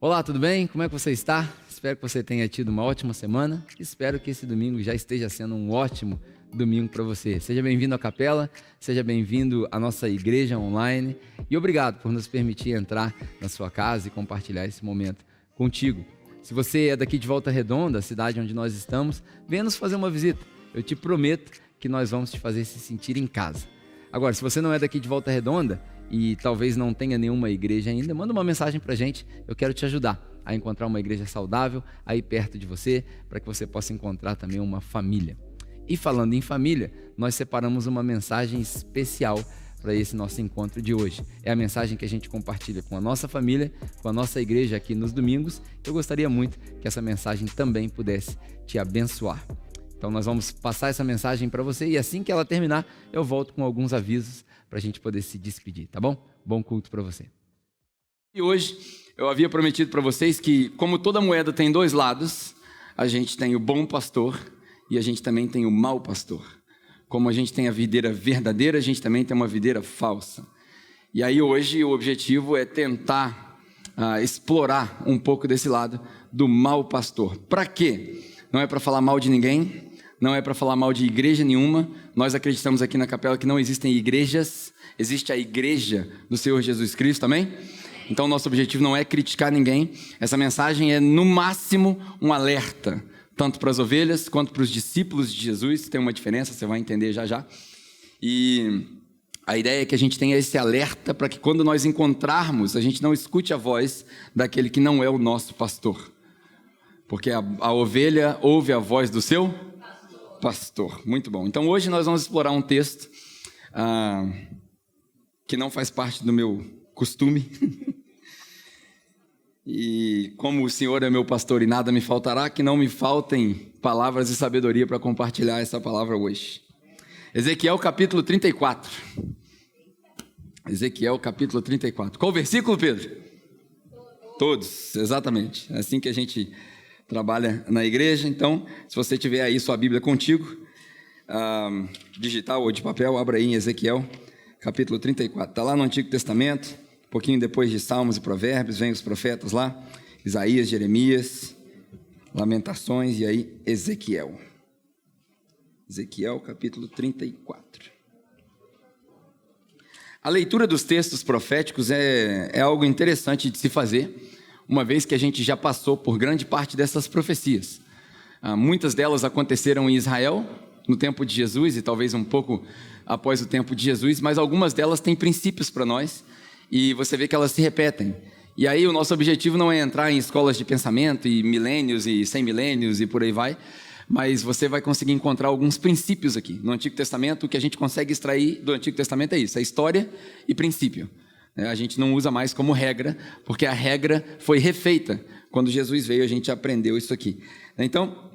Olá, tudo bem? Como é que você está? Espero que você tenha tido uma ótima semana. Espero que esse domingo já esteja sendo um ótimo domingo para você. Seja bem-vindo à capela, seja bem-vindo à nossa igreja online e obrigado por nos permitir entrar na sua casa e compartilhar esse momento contigo. Se você é daqui de Volta Redonda, a cidade onde nós estamos, venha nos fazer uma visita. Eu te prometo que nós vamos te fazer se sentir em casa. Agora, se você não é daqui de Volta Redonda e talvez não tenha nenhuma igreja ainda, manda uma mensagem pra gente. Eu quero te ajudar a encontrar uma igreja saudável aí perto de você, para que você possa encontrar também uma família. E falando em família, nós separamos uma mensagem especial para esse nosso encontro de hoje. É a mensagem que a gente compartilha com a nossa família, com a nossa igreja aqui nos domingos. Eu gostaria muito que essa mensagem também pudesse te abençoar. Então nós vamos passar essa mensagem para você e assim que ela terminar, eu volto com alguns avisos para a gente poder se despedir, tá bom? Bom culto para você. E hoje eu havia prometido para vocês que, como toda moeda tem dois lados, a gente tem o bom pastor e a gente também tem o mau pastor. Como a gente tem a videira verdadeira, a gente também tem uma videira falsa. E aí hoje o objetivo é tentar explorar um pouco desse lado do mau pastor. Para quê? Não é para falar mal de ninguém, não é para falar mal de igreja nenhuma. Nós acreditamos aqui na capela que não existem igrejas, existe a igreja do Senhor Jesus Cristo, amém? Então nosso objetivo não é criticar ninguém. Essa mensagem é no máximo um alerta, tanto para as ovelhas quanto para os discípulos de Jesus. Tem uma diferença, você vai entender já já. E a ideia é que a gente tenha esse alerta para que quando nós encontrarmos, a gente não escute a voz daquele que não é o nosso pastor. Porque a ovelha ouve a voz do seu pastor. Muito bom. Então hoje nós vamos explorar um texto que não faz parte do meu costume. E como o Senhor é meu pastor e nada me faltará, que não me faltem palavras e sabedoria para compartilhar essa palavra hoje. Ezequiel capítulo 34. Ezequiel capítulo 34. Qual versículo, Pedro? Todos, exatamente. É assim que a gente trabalha na igreja. Então, se você tiver aí sua Bíblia contigo, digital ou de papel, abra aí em Ezequiel, capítulo 34. Está lá no Antigo Testamento, um pouquinho depois de Salmos e Provérbios, vem os profetas lá, Isaías, Jeremias, Lamentações e aí Ezequiel. Ezequiel, capítulo 34. A leitura dos textos proféticos é algo interessante de se fazer, uma vez que a gente já passou por grande parte dessas profecias. Muitas delas aconteceram em Israel, no tempo de Jesus e talvez um pouco após o tempo de Jesus, mas algumas delas têm princípios para nós e você vê que elas se repetem. E aí o nosso objetivo não é entrar em escolas de pensamento e milênios e 100 milênios e por aí vai, mas você vai conseguir encontrar alguns princípios aqui. No Antigo Testamento, o que a gente consegue extrair do Antigo Testamento é isso, é história e princípio. A gente não usa mais como regra, porque a regra foi refeita. Quando Jesus veio, a gente aprendeu isso aqui. Então,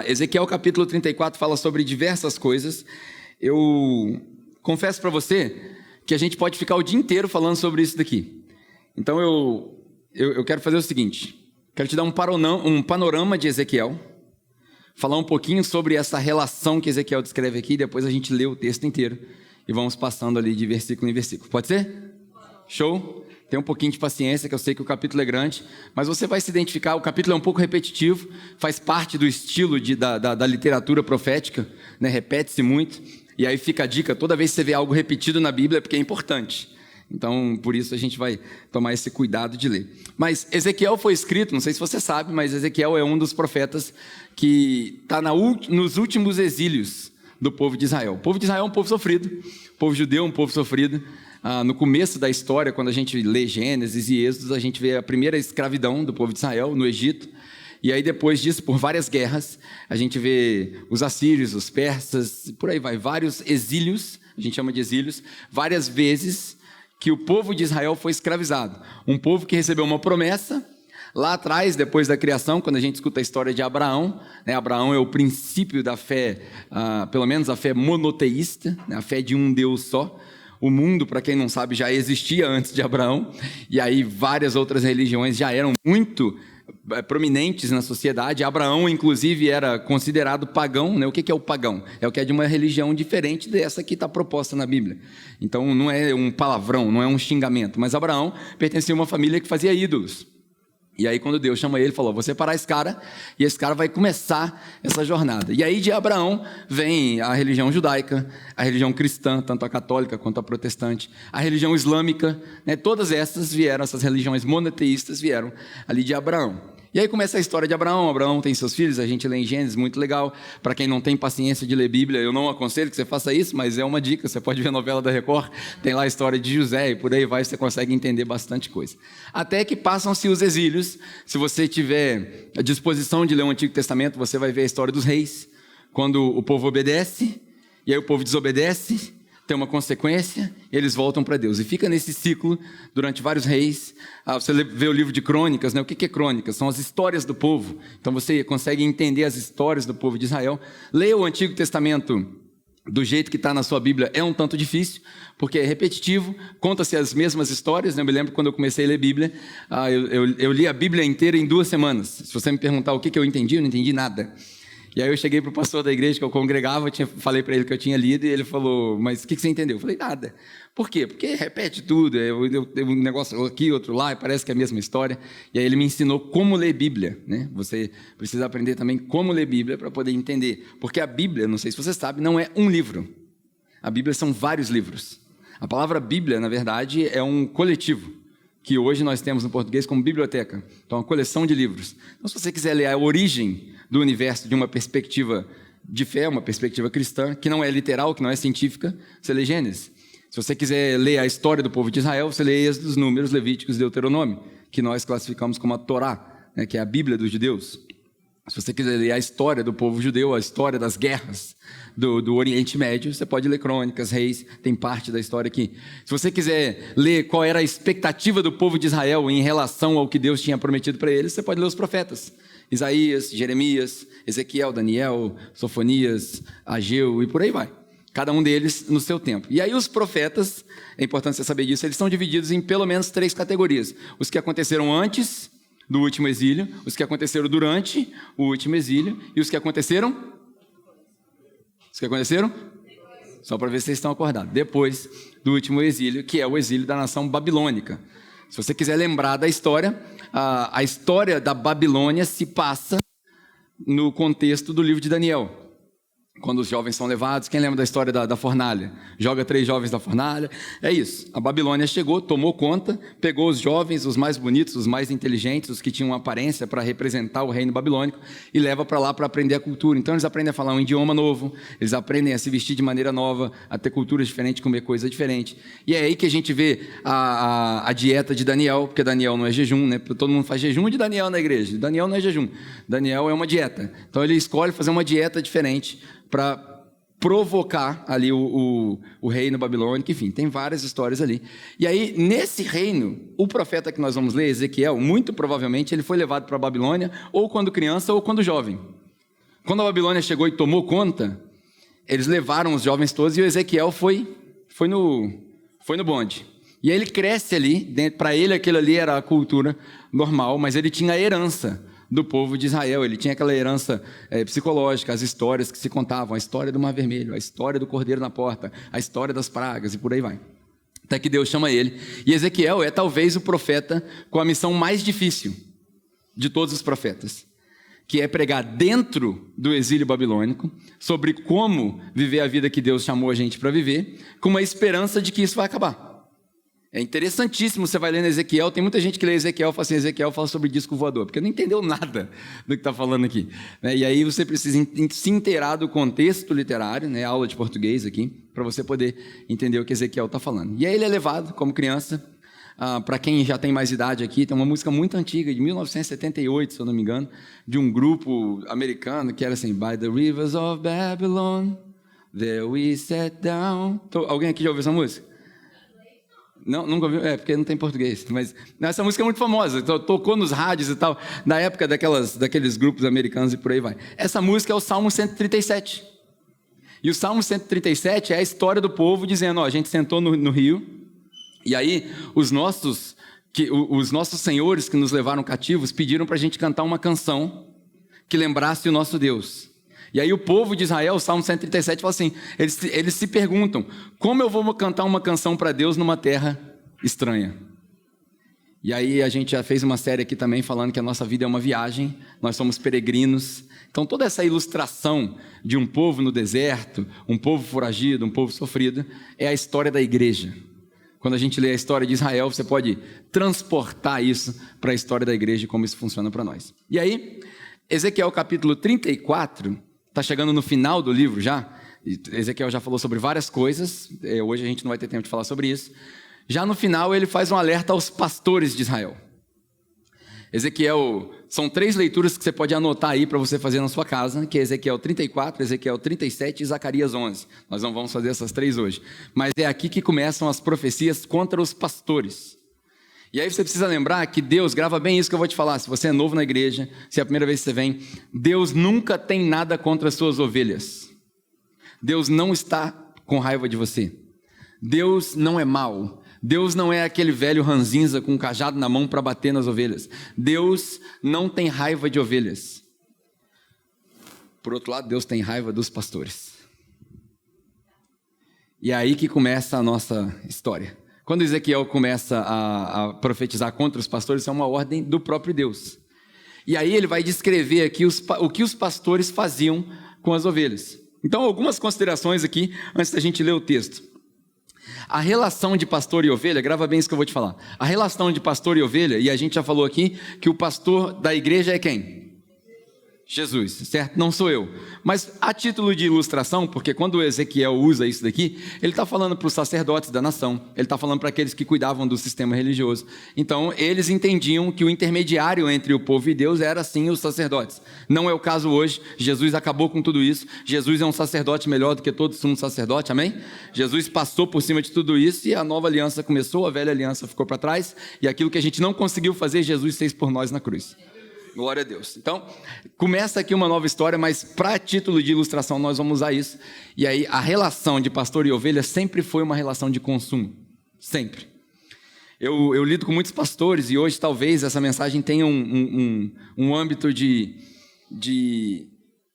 Ezequiel capítulo 34 fala sobre diversas coisas. Eu confesso para você que a gente pode ficar o dia inteiro falando sobre isso daqui. Então, eu quero fazer o seguinte. Quero te dar um panorama de Ezequiel, falar um pouquinho sobre essa relação que Ezequiel descreve aqui, depois a gente lê o texto inteiro e vamos passando ali de versículo em versículo. Pode ser? Show? Tem um pouquinho de paciência, que eu sei que o capítulo é grande, mas você vai se identificar, o capítulo é um pouco repetitivo, faz parte do estilo da literatura profética, né? Repete-se muito, e aí fica a dica, toda vez que você vê algo repetido na Bíblia é porque é importante. Então, por isso a gente vai tomar esse cuidado de ler. Mas Ezequiel foi escrito, não sei se você sabe, mas Ezequiel é um dos profetas que está nos últimos exílios do povo de Israel. O povo de Israel é um povo sofrido, o povo judeu é um povo sofrido. No começo da história, quando a gente lê Gênesis e Êxodos, a gente vê a primeira escravidão do povo de Israel no Egito. E aí depois disso, por várias guerras, a gente vê os assírios, os persas, por aí vai, vários exílios, a gente chama de exílios, várias vezes que o povo de Israel foi escravizado. Um povo que recebeu uma promessa, lá atrás, depois da criação, quando a gente escuta a história de Abraão, né, Abraão é o princípio da fé, pelo menos a fé monoteísta, né, a fé de um Deus só. O mundo, para quem não sabe, já existia antes de Abraão, e aí várias outras religiões já eram muito prominentes na sociedade. Abraão, inclusive, era considerado pagão, né? O que é o pagão? É o que é de uma religião diferente dessa que está proposta na Bíblia. Então, não é um palavrão, não é um xingamento, mas Abraão pertencia a uma família que fazia ídolos. E aí quando Deus chama ele, falou, vou separar esse cara, e esse cara vai começar essa jornada. E aí de Abraão vem a religião judaica, a religião cristã, tanto a católica quanto a protestante, a religião islâmica, né? Todas essas vieram, essas religiões monoteístas vieram ali de Abraão. E aí começa a história de Abraão. Abraão tem seus filhos, a gente lê em Gênesis, muito legal. Para quem não tem paciência de ler Bíblia, eu não aconselho que você faça isso, mas é uma dica. Você pode ver a novela da Record, tem lá a história de José e por aí vai, você consegue entender bastante coisa. Até que passam-se os exílios. Se você tiver a disposição de ler o Antigo Testamento, você vai ver a história dos reis. Quando o povo obedece, e aí o povo desobedece, tem uma consequência, eles voltam para Deus. E fica nesse ciclo durante vários reis. Você vê o livro de Crônicas, né? O que é Crônicas? São as histórias do povo. Então você consegue entender as histórias do povo de Israel. Leia o Antigo Testamento do jeito que está na sua Bíblia, é um tanto difícil, porque é repetitivo, conta-se as mesmas histórias, né? Eu me lembro quando eu comecei a ler Bíblia, eu li a Bíblia inteira em 2 semanas. Se você me perguntar o que eu entendi, eu não entendi nada. E aí eu cheguei para o pastor da igreja que eu congregava, falei para ele que eu tinha lido, e ele falou, mas o que você entendeu? Eu falei, nada. Por quê? Porque repete tudo, um negócio aqui, outro lá, e parece que é a mesma história. E aí ele me ensinou como ler Bíblia, né? Você precisa aprender também como ler Bíblia para poder entender. Porque a Bíblia, não sei se você sabe, não é um livro. A Bíblia são vários livros. A palavra Bíblia, na verdade, é um coletivo, que hoje nós temos no português como biblioteca. Então, uma coleção de livros. Então, se você quiser ler a origem do universo de uma perspectiva de fé, uma perspectiva cristã, que não é literal, que não é científica, você lê Gênesis. Se você quiser ler a história do povo de Israel, você lê Êxodos, Números, Levíticos e Deuteronômio, que nós classificamos como a Torá, né, que é a Bíblia dos judeus. Se você quiser ler a história do povo judeu, a história das guerras do Oriente Médio, você pode ler Crônicas, Reis, tem parte da história aqui. Se você quiser ler qual era a expectativa do povo de Israel em relação ao que Deus tinha prometido para eles, você pode ler os profetas. Isaías, Jeremias, Ezequiel, Daniel, Sofonias, Ageu e por aí vai. Cada um deles no seu tempo. E aí os profetas, é importante você saber disso, eles são divididos em pelo menos 3 categorias. Os que aconteceram antes do último exílio, os que aconteceram durante o último exílio e os que aconteceram? Os que aconteceram? Só para ver se vocês estão acordados. Depois do último exílio, que é o exílio da nação babilônica. Se você quiser lembrar da história, a história da Babilônia se passa no contexto do livro de Daniel. Quando os jovens são levados, quem lembra da história da fornalha? Joga 3 jovens da fornalha, é isso. A Babilônia chegou, tomou conta, pegou os jovens, os mais bonitos, os mais inteligentes, os que tinham uma aparência para representar o reino babilônico e leva para lá para aprender a cultura. Então eles aprendem a falar um idioma novo, eles aprendem a se vestir de maneira nova, a ter culturas diferentes, comer coisa diferente. E é aí que a gente vê a dieta de Daniel, porque Daniel não é jejum, né? Todo mundo faz jejum de Daniel na igreja. Daniel não é jejum, Daniel é uma dieta. Então ele escolhe fazer uma dieta diferente para provocar ali o reino babilônico, enfim, tem várias histórias ali. E aí, nesse reino, o profeta que nós vamos ler, Ezequiel, muito provavelmente ele foi levado para a Babilônia, ou quando criança, ou quando jovem. Quando a Babilônia chegou e tomou conta, eles levaram os jovens todos, e o Ezequiel foi no bonde. E aí ele cresce ali, para ele aquilo ali era a cultura normal, mas ele tinha a herança do povo de Israel, ele tinha aquela herança psicológica, as histórias que se contavam, a história do Mar Vermelho, a história do Cordeiro na Porta, a história das pragas e por aí vai. Até que Deus chama ele. E Ezequiel é talvez o profeta com a missão mais difícil de todos os profetas, que é pregar dentro do exílio babilônico sobre como viver a vida que Deus chamou a gente para viver, com uma esperança de que isso vai acabar. É interessantíssimo, você vai lendo Ezequiel, tem muita gente que lê Ezequiel e fala assim, Ezequiel fala sobre disco voador, porque não entendeu nada do que está falando aqui. E aí você precisa se inteirar do contexto literário, né, aula de português aqui, para você poder entender o que Ezequiel está falando. E aí ele é levado como criança, para quem já tem mais idade aqui, tem uma música muito antiga, de 1978, se eu não me engano, de um grupo americano, que era assim, By the rivers of Babylon, there we sat down. Alguém aqui já ouviu essa música? Não, nunca ouviu? Porque não tem português. Mas essa música é muito famosa, tocou nos rádios e tal, na época daqueles grupos americanos e por aí vai. Essa música é o Salmo 137. E o Salmo 137 é a história do povo dizendo, a gente sentou no rio, e aí os nossos senhores que nos levaram cativos pediram para a gente cantar uma canção que lembrasse o nosso Deus. E aí o povo de Israel, o Salmo 137, fala assim, eles se perguntam, como eu vou cantar uma canção para Deus numa terra estranha? E aí a gente já fez uma série aqui também falando que a nossa vida é uma viagem, nós somos peregrinos. Então toda essa ilustração de um povo no deserto, um povo foragido, um povo sofrido, é a história da igreja. Quando a gente lê a história de Israel, você pode transportar isso para a história da igreja e como isso funciona para nós. E aí, Ezequiel capítulo 34, está chegando no final do livro já. Ezequiel já falou sobre várias coisas, hoje a gente não vai ter tempo de falar sobre isso. Já no final ele faz um alerta aos pastores de Israel. Ezequiel, são 3 leituras que você pode anotar aí para você fazer na sua casa, que é Ezequiel 34, Ezequiel 37 e Zacarias 11. Nós não vamos fazer essas 3 hoje, mas é aqui que começam as profecias contra os pastores. E aí você precisa lembrar que Deus, grava bem isso que eu vou te falar, se você é novo na igreja, se é a primeira vez que você vem, Deus nunca tem nada contra as suas ovelhas. Deus não está com raiva de você. Deus não é mau. Deus não é aquele velho ranzinza com um cajado na mão para bater nas ovelhas. Deus não tem raiva de ovelhas. Por outro lado, Deus tem raiva dos pastores. E é aí que começa a nossa história. Quando Ezequiel começa a profetizar contra os pastores, isso é uma ordem do próprio Deus. E aí ele vai descrever aqui o que os pastores faziam com as ovelhas. Então, algumas considerações aqui, antes da gente ler o texto. A relação de pastor e ovelha, grava bem isso que eu vou te falar. A relação de pastor e ovelha, e a gente já falou aqui, que o pastor da igreja é quem? Jesus, certo? Não sou eu. Mas a título de ilustração, porque quando o Ezequiel usa isso daqui, ele está falando para os sacerdotes da nação, ele está falando para aqueles que cuidavam do sistema religioso. Então, eles entendiam que o intermediário entre o povo e Deus era sim os sacerdotes. Não é o caso hoje, Jesus acabou com tudo isso, Jesus é um sacerdote melhor do que todo sumo sacerdote, amém? Jesus passou por cima de tudo isso e a nova aliança começou, a velha aliança ficou para trás, e aquilo que a gente não conseguiu fazer, Jesus fez por nós na cruz. Glória a Deus. Então, começa aqui uma nova história, mas para título de ilustração nós vamos usar isso. E aí, a relação de pastor e ovelha sempre foi uma relação de consumo. Sempre. Eu lido com muitos pastores e hoje talvez essa mensagem tenha um âmbito de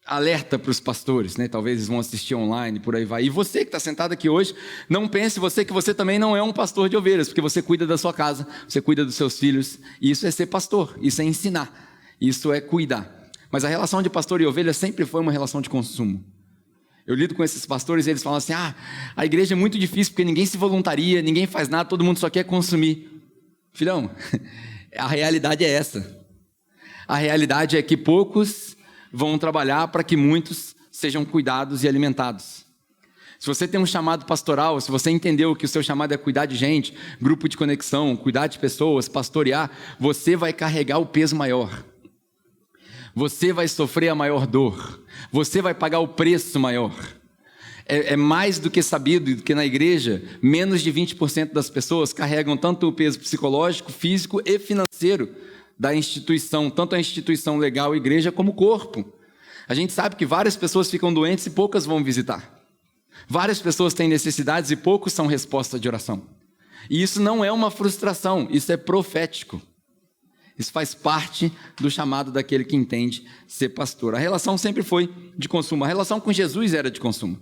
alerta para os pastores, né? Talvez eles vão assistir online, por aí vai. E você que está sentado aqui hoje, não pense que você também não é um pastor de ovelhas, porque você cuida da sua casa, você cuida dos seus filhos. E isso é ser pastor, isso é ensinar. Isso é cuidar. Mas a relação de pastor e ovelha sempre foi uma relação de consumo. Eu lido com esses pastores e eles falam assim, a igreja é muito difícil porque ninguém se voluntaria, ninguém faz nada, todo mundo só quer consumir. Filhão, a realidade é essa. A realidade é que poucos vão trabalhar para que muitos sejam cuidados e alimentados. Se você tem um chamado pastoral, se você entendeu que o seu chamado é cuidar de gente, grupo de conexão, cuidar de pessoas, pastorear, você vai carregar o peso maior. Você vai sofrer a maior dor. Você vai pagar o preço maior. É mais do que sabido que na igreja, menos de 20% das pessoas carregam tanto o peso psicológico, físico e financeiro da instituição, tanto a instituição legal, a igreja, como o corpo. A gente sabe que várias pessoas ficam doentes e poucas vão visitar. Várias pessoas têm necessidades e poucos são resposta de oração. E isso não é uma frustração, isso é profético. Isso faz parte do chamado daquele que entende ser pastor. A relação sempre foi de consumo. A relação com Jesus era de consumo.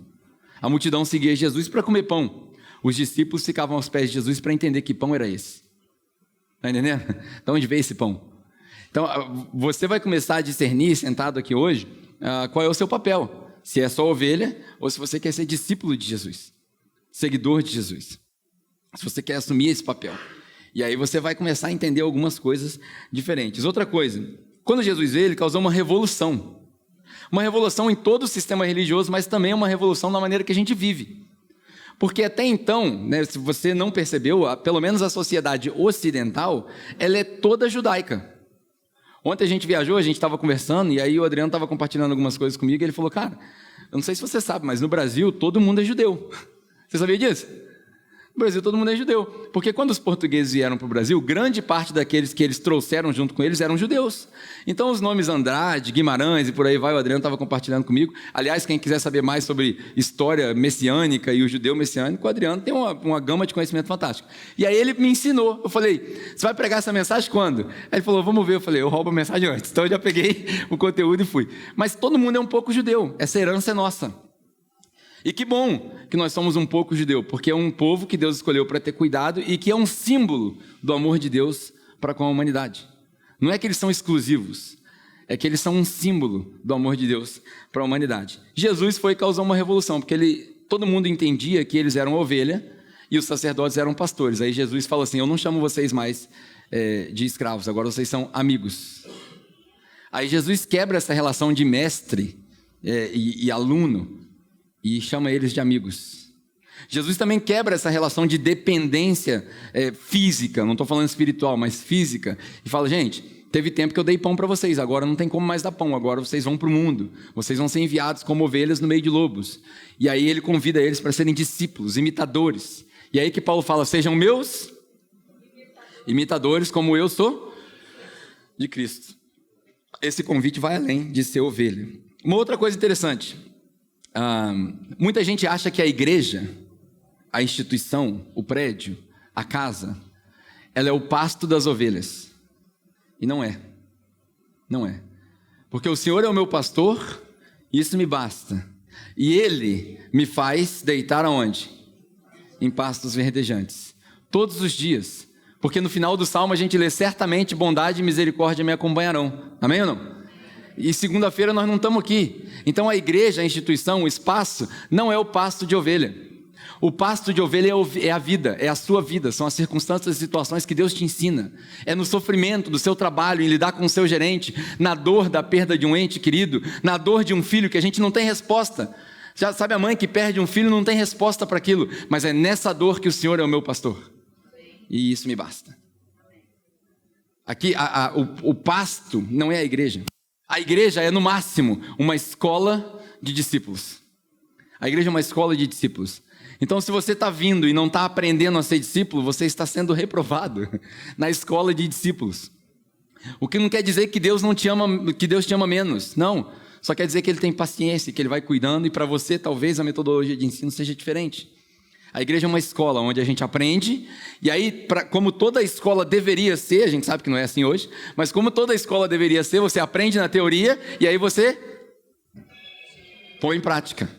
A multidão seguia Jesus para comer pão. Os discípulos ficavam aos pés de Jesus para entender que pão era esse. Está entendendo? De onde veio esse pão? Então, você vai começar a discernir, sentado aqui hoje, qual é o seu papel. Se é só ovelha ou se você quer ser discípulo de Jesus. Seguidor de Jesus. Se você quer assumir esse papel. E aí você vai começar a entender algumas coisas diferentes. Outra coisa, quando Jesus veio, ele causou uma revolução. Uma revolução em todo o sistema religioso, mas também uma revolução na maneira que a gente vive. Porque até então, né, se você não percebeu, pelo menos a sociedade ocidental, ela é toda judaica. Ontem a gente viajou, a gente estava conversando, e aí o Adriano estava compartilhando algumas coisas comigo, e ele falou, cara, eu não sei se você sabe, mas no Brasil todo mundo é judeu. Você sabia disso? No Brasil todo mundo é judeu, porque quando os portugueses vieram para o Brasil, grande parte daqueles que eles trouxeram junto com eles eram judeus. Então os nomes Andrade, Guimarães e por aí vai, o Adriano estava compartilhando comigo. Aliás, quem quiser saber mais sobre história messiânica e o judeu messiânico, o Adriano tem uma gama de conhecimento fantástico. E aí ele me ensinou, eu falei, você vai pregar essa mensagem quando? Aí ele falou, vamos ver, eu falei, eu roubo a mensagem antes. Então eu já peguei o conteúdo e fui. Mas todo mundo é um pouco judeu, essa herança é nossa. E que bom que nós somos um pouco judeu, porque é um povo que Deus escolheu para ter cuidado e que é um símbolo do amor de Deus para com a humanidade. Não é que eles são exclusivos, é que eles são um símbolo do amor de Deus para a humanidade. Jesus foi causar uma revolução, porque todo mundo entendia que eles eram ovelha e os sacerdotes eram pastores. Aí Jesus falou assim: eu não chamo vocês mais de escravos, agora vocês são amigos. Aí Jesus quebra essa relação de mestre e aluno e chama eles de amigos. Jesus também quebra essa relação de dependência física, não estou falando espiritual, mas física, e fala: gente, teve tempo que eu dei pão para vocês, agora não tem como mais dar pão, agora vocês vão para o mundo, vocês vão ser enviados como ovelhas no meio de lobos. E aí ele convida eles para serem discípulos, imitadores. E aí que Paulo fala: sejam meus imitadores como eu sou de Cristo. Esse convite vai além de ser ovelha. Uma outra coisa interessante, muita gente acha que a igreja, a instituição, o prédio, a casa, ela é o pasto das ovelhas. E não é. Não é. Porque o Senhor é o meu pastor, isso me basta. E Ele me faz deitar aonde? Em pastos verdejantes. Todos os dias. Porque no final do salmo a gente lê: certamente bondade e misericórdia me acompanharão. Amém ou não? E segunda-feira nós não estamos aqui. Então a igreja, a instituição, o espaço, não é o pasto de ovelha. O pasto de ovelha é a vida, é a sua vida, são as circunstâncias e situações que Deus te ensina. É no sofrimento do seu trabalho, em lidar com o seu gerente, na dor da perda de um ente querido, na dor de um filho que a gente não tem resposta. Já sabe a mãe que perde um filho, não tem resposta para aquilo, mas é nessa dor que o Senhor é o meu pastor. E isso me basta. Aqui, o pasto não é a igreja. A igreja é, no máximo, uma escola de discípulos. A igreja é uma escola de discípulos. Então, se você está vindo e não está aprendendo a ser discípulo, você está sendo reprovado na escola de discípulos. O que não quer dizer que Deus não te ama, que Deus te ama menos. Não. Só quer dizer que Ele tem paciência, que Ele vai cuidando, e para você, talvez, a metodologia de ensino seja diferente. A igreja é uma escola onde a gente aprende, e aí, como toda escola deveria ser, a gente sabe que não é assim hoje, mas como toda escola deveria ser, você aprende na teoria, e aí você põe em prática.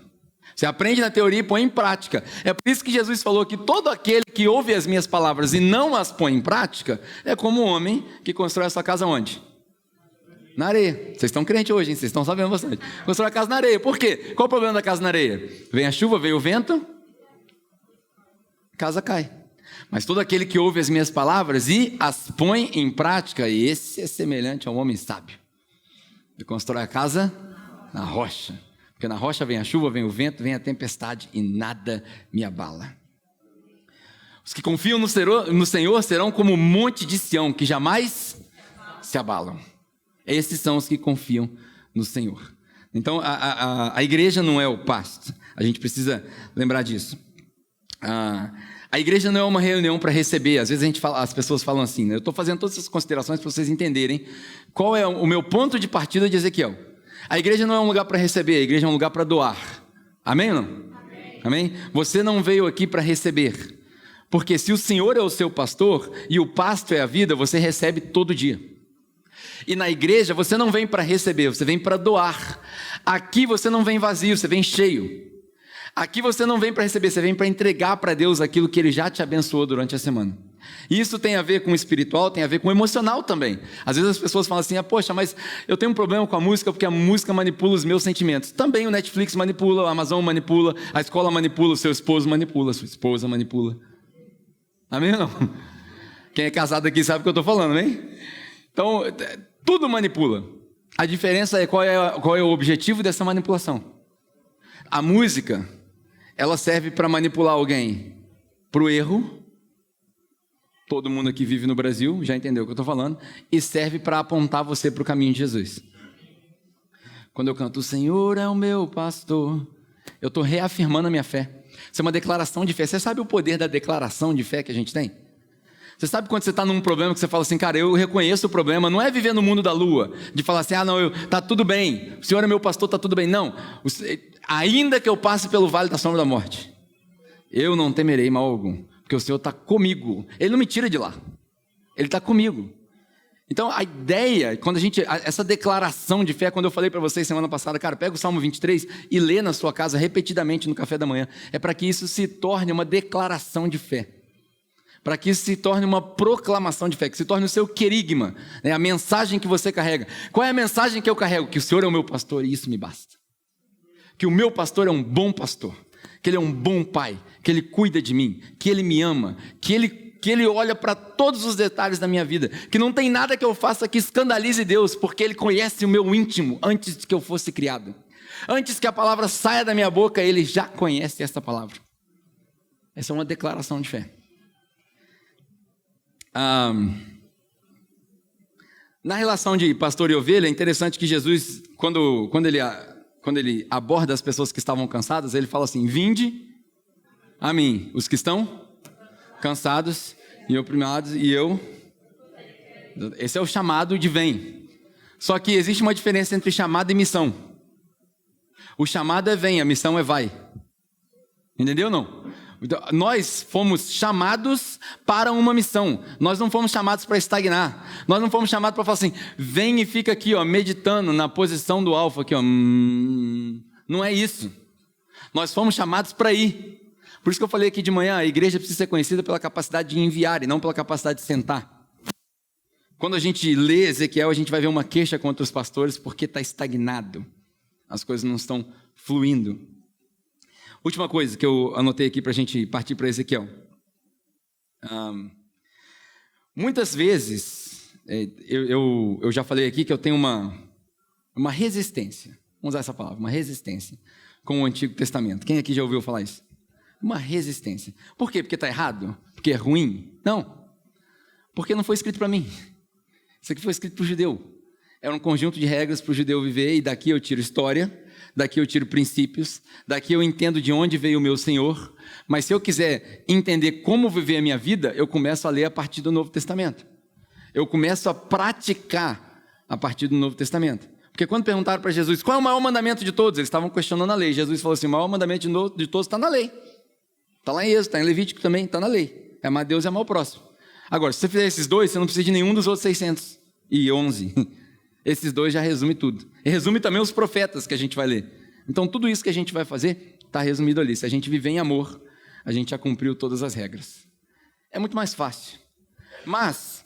Você aprende na teoria e põe em prática. É por isso que Jesus falou que todo aquele que ouve as minhas palavras e não as põe em prática, é como um homem que constrói a sua casa onde? Na areia. Vocês estão crentes hoje, hein? Vocês estão sabendo bastante. Constrói a casa na areia. Por quê? Qual o problema da casa na areia? Vem a chuva, vem o vento, casa cai. Mas todo aquele que ouve as minhas palavras e as põe em prática, esse é semelhante a um homem sábio. Ele constrói a casa na rocha. Porque na rocha vem a chuva, vem o vento, vem a tempestade e nada me abala. Os que confiam no Senhor serão como o monte de Sião, que jamais se abalam. Esses são os que confiam no Senhor. Então a igreja não é o pasto. A gente precisa lembrar disso. A igreja não é uma reunião para receber. Às vezes as pessoas falam assim, né? Eu estou fazendo todas essas considerações para vocês entenderem qual é o meu ponto de partida de Ezequiel. A igreja não é um lugar para receber, a igreja é um lugar para doar. Amém ou não? Amém. Amém? Você não veio aqui para receber. Porque se o Senhor é o seu pastor e o pasto é a vida, você recebe todo dia. E na igreja você não vem para receber, você vem para doar. Aqui você não vem vazio, você vem cheio. Aqui você não vem para receber, você vem para entregar para Deus aquilo que Ele já te abençoou durante a semana. E isso tem a ver com o espiritual, tem a ver com o emocional também. Às vezes as pessoas falam assim, poxa, mas eu tenho um problema com a música porque a música manipula os meus sentimentos. Também o Netflix manipula, a Amazon manipula, a escola manipula, o seu esposo manipula, a sua esposa manipula. Amém ou não? Quem é casado aqui sabe o que eu estou falando, hein? Então, tudo manipula. A diferença é qual é o objetivo dessa manipulação. A música, ela serve para manipular alguém para o erro. Todo mundo aqui vive no Brasil, já entendeu o que eu estou falando. E serve para apontar você para o caminho de Jesus. Quando eu canto, o Senhor é o meu pastor, eu estou reafirmando a minha fé. Isso é uma declaração de fé. Você sabe o poder da declaração de fé que a gente tem? Você sabe quando você está num problema que você fala assim, cara, eu reconheço o problema, não é viver no mundo da lua, de falar assim, tá tudo bem, o Senhor é meu pastor, tá tudo bem. Não, ainda que eu passe pelo vale da sombra da morte, eu não temerei mal algum, porque o Senhor está comigo. Ele não me tira de lá, Ele está comigo. Então a ideia, essa declaração de fé, quando eu falei para vocês semana passada, cara, pega o Salmo 23 e lê na sua casa repetidamente no café da manhã, é para que isso se torne uma declaração de fé. para que isso se torne uma proclamação de fé, que se torne o seu querigma, né? A mensagem que você carrega. Qual é a mensagem que eu carrego? Que o Senhor é o meu pastor e isso me basta. Que o meu pastor é um bom pastor, que Ele é um bom pai, que Ele cuida de mim, que Ele me ama, que Ele olha para todos os detalhes da minha vida, que não tem nada que eu faça que escandalize Deus, porque Ele conhece o meu íntimo antes de que eu fosse criado. Antes que a palavra saia da minha boca, Ele já conhece essa palavra. Essa é uma declaração de fé. Na relação de pastor e ovelha, é interessante que Jesus, quando ele aborda as pessoas que estavam cansadas, Ele fala assim: vinde a mim, os que estão cansados e oprimidos, e eu... Esse é o chamado de vem. Só que existe uma diferença entre chamado e missão. O chamado é vem, a missão é vai. Entendeu ou não? Então, nós fomos chamados para uma missão. Nós não fomos chamados para estagnar. Nós não fomos chamados para falar assim: vem e fica aqui, ó, meditando na posição do alfa aqui, ó. Não é isso. Nós fomos chamados para ir. Por isso que eu falei aqui de manhã, a igreja precisa ser conhecida pela capacidade de enviar e não pela capacidade de sentar. Quando a gente lê Ezequiel, a gente vai ver uma queixa contra os pastores porque está estagnado. As coisas não estão fluindo. Última coisa que eu anotei aqui para a gente partir para Ezequiel. Muitas vezes, eu já falei aqui que eu tenho uma resistência. Vamos usar essa palavra, uma resistência com o Antigo Testamento. Quem aqui já ouviu falar isso? Uma resistência. Por quê? Porque está errado? Porque é ruim? Não. Porque não foi escrito para mim. Isso aqui foi escrito para o judeu. Era um conjunto de regras para o judeu viver, e daqui eu tiro história, daqui eu tiro princípios, daqui eu entendo de onde veio o meu Senhor, mas se eu quiser entender como viver a minha vida, eu começo a ler a partir do Novo Testamento. Eu começo a praticar a partir do Novo Testamento. Porque quando perguntaram para Jesus, qual é o maior mandamento de todos? Eles estavam questionando a lei. Jesus falou assim: o maior mandamento de todos está na lei. Está lá em Êxodo, está em Levítico também, está na lei. É amar Deus e amar o próximo. Agora, se você fizer esses dois, você não precisa de nenhum dos outros 611. Esses dois já resume tudo. E resume também os profetas que a gente vai ler. Então, tudo isso que a gente vai fazer está resumido ali. Se a gente viver em amor, a gente já cumpriu todas as regras. É muito mais fácil. Mas,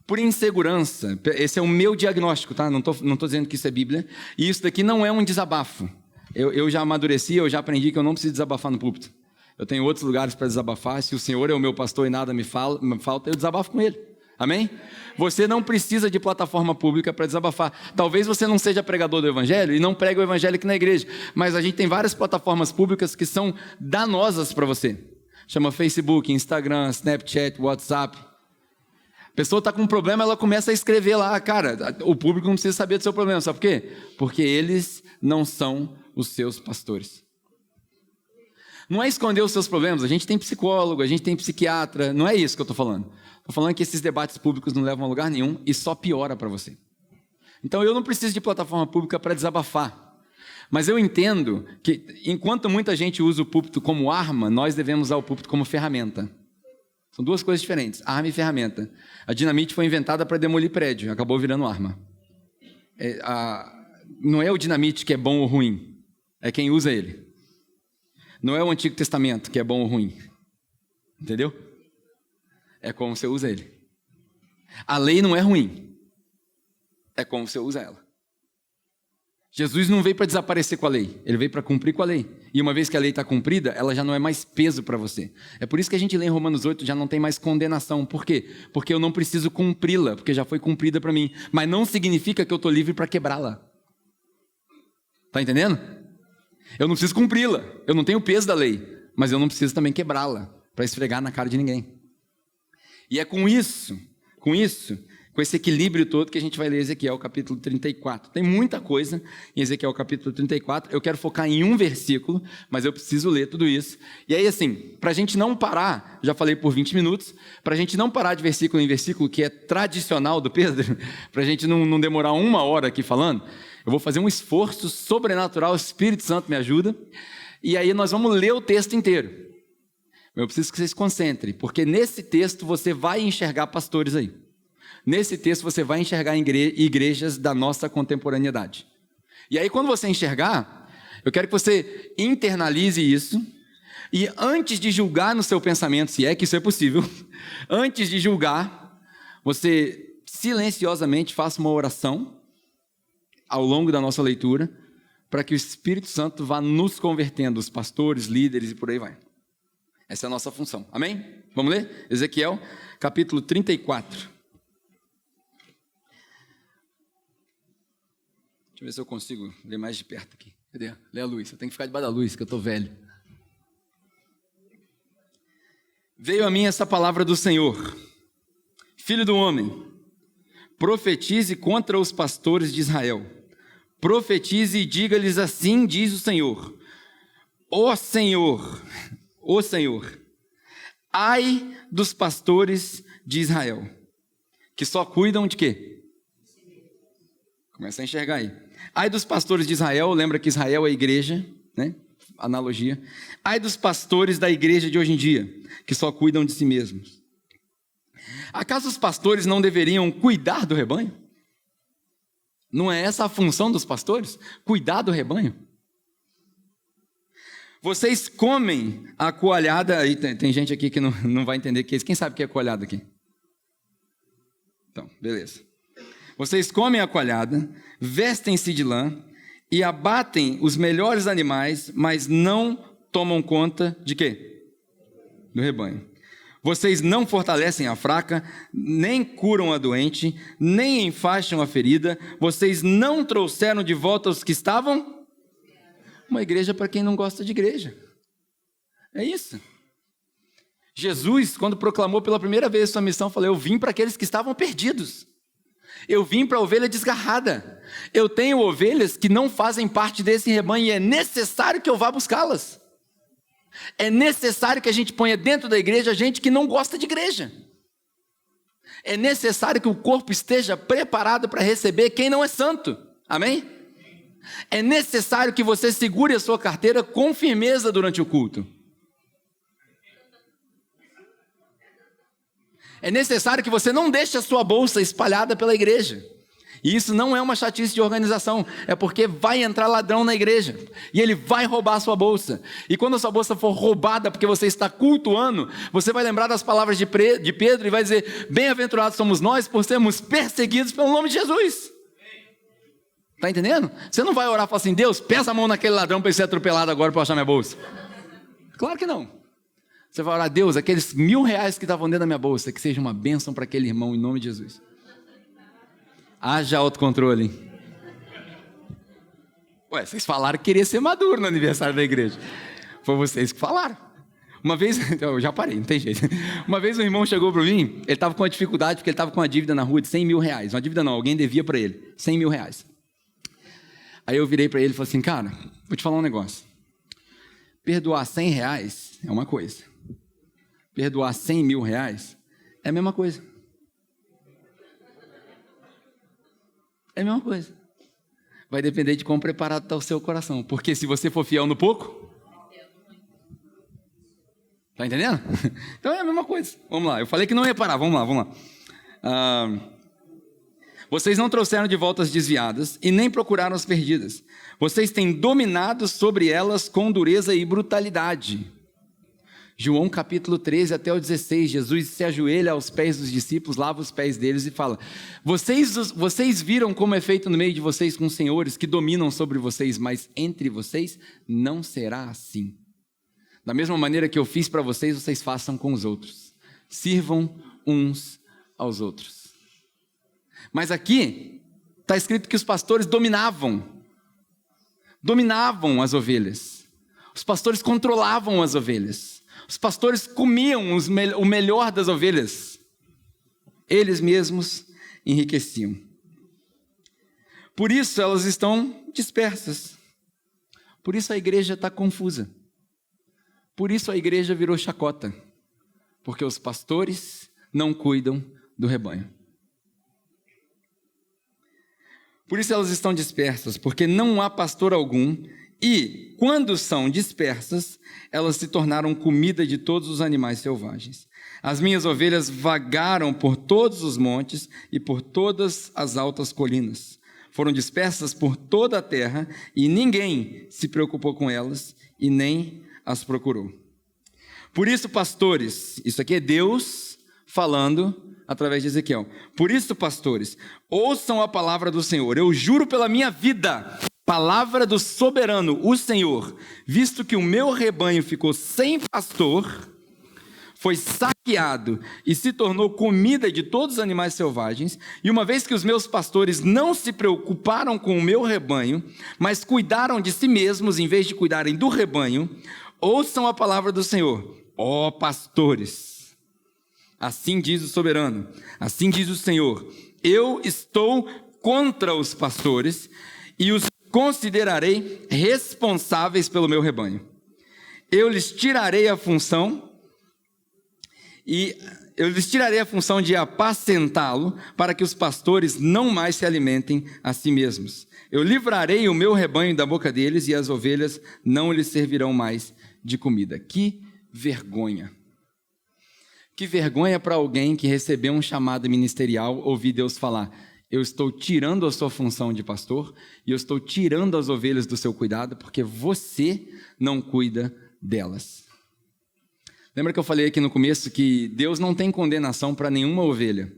por insegurança, esse é o meu diagnóstico, tá? Não tô dizendo que isso é Bíblia. E isso daqui não é um desabafo. Eu já amadureci, eu já aprendi que eu não preciso desabafar no púlpito. Eu tenho outros lugares para desabafar. Se o Senhor é o meu pastor e nada me falta, eu desabafo com Ele. Amém? Você não precisa de plataforma pública para desabafar. Talvez você não seja pregador do Evangelho e não prega o Evangelho aqui na igreja, mas a gente tem várias plataformas públicas que são danosas para você. Chama Facebook, Instagram, Snapchat, WhatsApp. A pessoa está com um problema, ela começa a escrever lá. Cara, o público não precisa saber do seu problema. Sabe por quê? Porque eles não são os seus pastores. Não é esconder os seus problemas. A gente tem psicólogo, a gente tem psiquiatra. Não é isso que eu estou falando. Estou falando que esses debates públicos não levam a lugar nenhum e só piora para você. Então eu não preciso de plataforma pública para desabafar. Mas eu entendo que enquanto muita gente usa o púlpito como arma, nós devemos usar o púlpito como ferramenta. São duas coisas diferentes, arma e ferramenta. A dinamite foi inventada para demolir prédio, acabou virando arma. Não é o dinamite que é bom ou ruim, é quem usa ele. Não é o Antigo Testamento que é bom ou ruim. Entendeu? É como você usa ele. A lei não é ruim. É como você usa ela. Jesus não veio para desaparecer com a lei. Ele veio para cumprir com a lei. E uma vez que a lei está cumprida, ela já não é mais peso para você. É por isso que a gente lê em Romanos 8, já não tem mais condenação. Por quê? Porque eu não preciso cumpri-la, porque já foi cumprida para mim. Mas não significa que eu estou livre para quebrá-la. Está entendendo? Eu não preciso cumpri-la. Eu não tenho o peso da lei. Mas eu não preciso também quebrá-la para esfregar na cara de ninguém. E é com esse equilíbrio todo que a gente vai ler Ezequiel capítulo 34. Tem muita coisa em Ezequiel capítulo 34. Eu quero focar em um versículo, mas eu preciso ler tudo isso. E aí, assim, para a gente não parar, já falei por 20 minutos, para a gente não parar de versículo em versículo, que é tradicional do Pedro, para a gente não demorar 1 hora aqui falando, eu vou fazer um esforço sobrenatural, o Espírito Santo me ajuda, e aí nós vamos ler o texto inteiro. Eu preciso que você se concentre, porque nesse texto você vai enxergar pastores aí. Nesse texto você vai enxergar igrejas da nossa contemporaneidade. E aí quando você enxergar, eu quero que você internalize isso E antes de julgar no seu pensamento, se é que isso é possível, antes de julgar, você silenciosamente faça uma oração ao longo da nossa leitura, para que o Espírito Santo vá nos convertendo, os pastores, líderes e por aí vai. Essa é a nossa função. Amém? Vamos ler? Ezequiel, capítulo 34. Deixa eu ver se eu consigo ler mais de perto aqui. Cadê? Lê a luz. Eu tenho que ficar debaixo da luz, que eu estou velho. Veio a mim essa palavra do Senhor: Filho do homem, profetize contra os pastores de Israel. Profetize e diga-lhes assim, diz o Senhor: Ó Senhor, ai dos pastores de Israel, que só cuidam de quê? Começa a enxergar aí. Ai dos pastores de Israel, lembra que Israel é a igreja, né? Analogia. Ai dos pastores da igreja de hoje em dia, que só cuidam de si mesmos. Acaso os pastores não deveriam cuidar do rebanho? Não é essa a função dos pastores? Cuidar do rebanho? Vocês comem a coalhada, aí tem gente aqui que não vai entender o que é isso. Quem sabe o que é coalhada aqui? Então, beleza. Vocês comem a coalhada, vestem-se de lã e abatem os melhores animais, mas não tomam conta de quê? Do rebanho. Vocês não fortalecem a fraca, nem curam a doente, nem enfaixam a ferida. Vocês não trouxeram de volta os que estavam? Uma igreja para quem não gosta de igreja. É isso. Jesus, quando proclamou pela primeira vez sua missão, falou: eu vim para aqueles que estavam perdidos. Eu vim para a ovelha desgarrada. Eu tenho ovelhas que não fazem parte desse rebanho e é necessário que eu vá buscá-las. É necessário que a gente ponha dentro da igreja gente que não gosta de igreja. É necessário que o corpo esteja preparado para receber quem não é santo. Amém? É necessário que você segure a sua carteira com firmeza durante o culto. É necessário que você não deixe a sua bolsa espalhada pela igreja. E isso não é uma chatice de organização, é porque vai entrar ladrão na igreja, e ele vai roubar a sua bolsa. E quando a sua bolsa for roubada porque você está cultuando, você vai lembrar das palavras de Pedro e vai dizer: bem-aventurados somos nós por sermos perseguidos pelo nome de Jesus. Está entendendo? Você não vai orar e falar assim: Deus, pesa a mão naquele ladrão para ele ser atropelado agora para eu achar minha bolsa. Claro que não. Você vai orar: Deus, aqueles R$1.000 que estavam dentro da minha bolsa, que seja uma bênção para aquele irmão em nome de Jesus. Haja autocontrole. Ué, vocês falaram que queria ser maduro no aniversário da igreja. Foi vocês que falaram. Uma vez, eu já parei, não tem jeito. Uma vez um irmão chegou para mim, ele estava com uma dificuldade, porque ele estava com uma dívida na rua de R$100.000. Uma dívida não, alguém devia para ele, R$100.000. Aí eu virei para ele e falei assim: cara, vou te falar um negócio. Perdoar R$100 é uma coisa. Perdoar R$100.000 é a mesma coisa. É a mesma coisa. Vai depender de quão preparado está o seu coração. Porque se você for fiel no pouco... Está entendendo? Então é a mesma coisa. Vamos lá. Eu falei que não ia parar. Vamos lá. Vocês não trouxeram de volta as desviadas e nem procuraram as perdidas. Vocês têm dominado sobre elas com dureza e brutalidade. João capítulo 13 até o 16, Jesus se ajoelha aos pés dos discípulos, lava os pés deles e fala: vocês viram como é feito no meio de vocês com senhores que dominam sobre vocês, mas entre vocês não será assim. Da mesma maneira que eu fiz para vocês, vocês façam com os outros. Sirvam uns aos outros. Mas aqui está escrito que os pastores dominavam as ovelhas. Os pastores controlavam as ovelhas. Os pastores comiam o melhor das ovelhas. Eles mesmos enriqueciam. Por isso elas estão dispersas. Por isso a igreja está confusa. Por isso a igreja virou chacota. Porque os pastores não cuidam do rebanho. Por isso elas estão dispersas, porque não há pastor algum. E, quando são dispersas, elas se tornaram comida de todos os animais selvagens. As minhas ovelhas vagaram por todos os montes e por todas as altas colinas. Foram dispersas por toda a terra e ninguém se preocupou com elas e nem as procurou. Por isso, pastores, isso aqui é Deus falando através de Ezequiel. Por isso, pastores, ouçam a palavra do Senhor. Eu juro pela minha vida, palavra do soberano, o Senhor, visto que o meu rebanho ficou sem pastor, foi saqueado e se tornou comida de todos os animais selvagens, e uma vez que os meus pastores não se preocuparam com o meu rebanho, mas cuidaram de si mesmos em vez de cuidarem do rebanho, ouçam a palavra do Senhor, ó pastores. Assim diz o soberano, assim diz o Senhor, eu estou contra os pastores e os considerarei responsáveis pelo meu rebanho. Eu lhes tirarei a função de apacentá-lo, para que os pastores não mais se alimentem a si mesmos. Eu livrarei o meu rebanho da boca deles, e as ovelhas não lhes servirão mais de comida. Que vergonha! Que vergonha para alguém que recebeu um chamado ministerial ouvir Deus falar: eu estou tirando a sua função de pastor, e eu estou tirando as ovelhas do seu cuidado, porque você não cuida delas. Lembra que eu falei aqui no começo que Deus não tem condenação para nenhuma ovelha,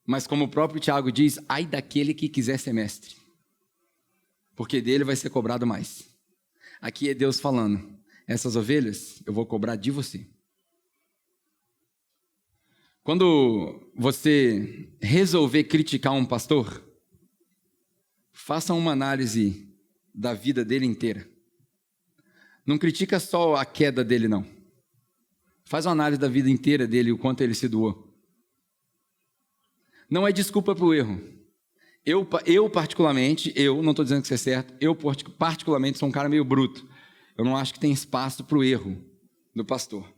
mas como o próprio Tiago diz, ai daquele que quiser ser mestre, porque dele vai ser cobrado mais. Aqui é Deus falando, essas ovelhas eu vou cobrar de você. Quando você resolver criticar um pastor, faça uma análise da vida dele inteira. Não critica só a queda dele, não. Faz uma análise da vida inteira dele, o quanto ele se doou. Não é desculpa para o erro. Eu particularmente, não estou dizendo que isso é certo, eu particularmente sou um cara meio bruto. Eu não acho que tem espaço para o erro do pastor.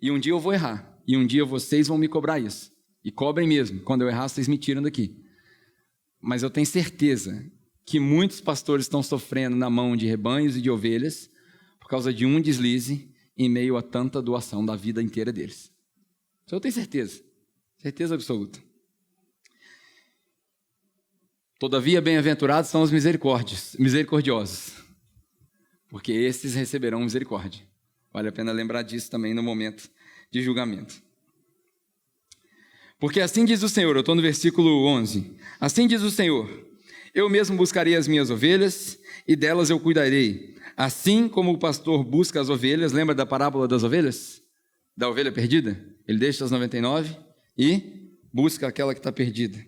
E um dia eu vou errar. E um dia vocês vão me cobrar isso. E cobrem mesmo. Quando eu errar, vocês me tiram daqui. Mas eu tenho certeza que muitos pastores estão sofrendo na mão de rebanhos e de ovelhas por causa de um deslize em meio a tanta doação da vida inteira deles. Isso eu tenho certeza. Certeza absoluta. Todavia, bem-aventurados são os misericordiosos, porque esses receberão misericórdia. Vale a pena lembrar disso também no momento de julgamento. Porque assim diz o Senhor, eu estou no versículo 11. Assim diz o Senhor, eu mesmo buscarei as minhas ovelhas e delas eu cuidarei. Assim como o pastor busca as ovelhas, lembra da parábola das ovelhas? Da ovelha perdida? Ele deixa as 99 e busca aquela que está perdida.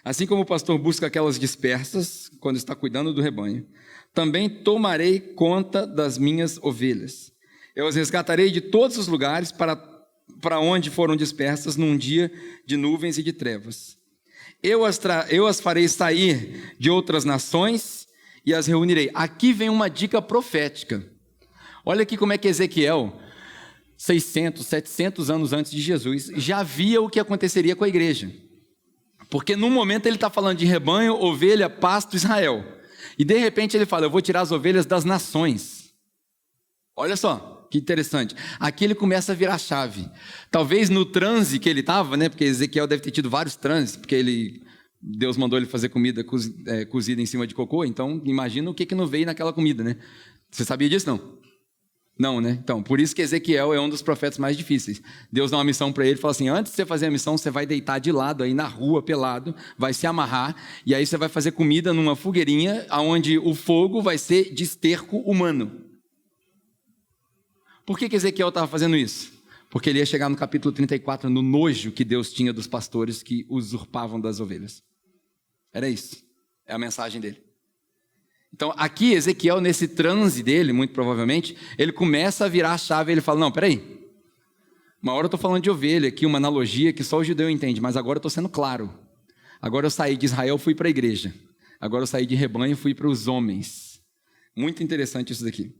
Assim como o pastor busca aquelas dispersas, quando está cuidando do rebanho, também tomarei conta das minhas ovelhas. Eu as resgatarei de todos os lugares para onde foram dispersas num dia de nuvens e de trevas. Eu as farei sair de outras nações e as reunirei. Aqui vem uma dica profética. Olha aqui como é que Ezequiel, 600, 700 anos antes de Jesus, já via o que aconteceria com a igreja. Porque num momento ele está falando de rebanho, ovelha, pasto, Israel. E de repente ele fala, eu vou tirar as ovelhas das nações. Olha só, que interessante. Aqui ele começa a virar chave. Talvez no transe que ele estava, né? Porque Ezequiel deve ter tido vários transes, porque Deus mandou ele fazer comida cozida em cima de cocô, então imagina o que não veio naquela comida, né? Você sabia disso, não? Não, né? Então, por isso que Ezequiel é um dos profetas mais difíceis. Deus dá uma missão para ele e fala assim, antes de você fazer a missão, você vai deitar de lado aí na rua, pelado, vai se amarrar, e aí você vai fazer comida numa fogueirinha, onde o fogo vai ser de esterco humano. Por que Ezequiel estava fazendo isso? Porque ele ia chegar no capítulo 34, no nojo que Deus tinha dos pastores que usurpavam das ovelhas. Era isso. É a mensagem dele. Então, aqui, Ezequiel, nesse transe dele, muito provavelmente, ele começa a virar a chave e ele fala, não, peraí, uma hora eu estou falando de ovelha aqui, uma analogia que só o judeu entende, mas agora eu estou sendo claro. Agora eu saí de Israel, fui para a igreja. Agora eu saí de rebanho, fui para os homens. Muito interessante isso daqui.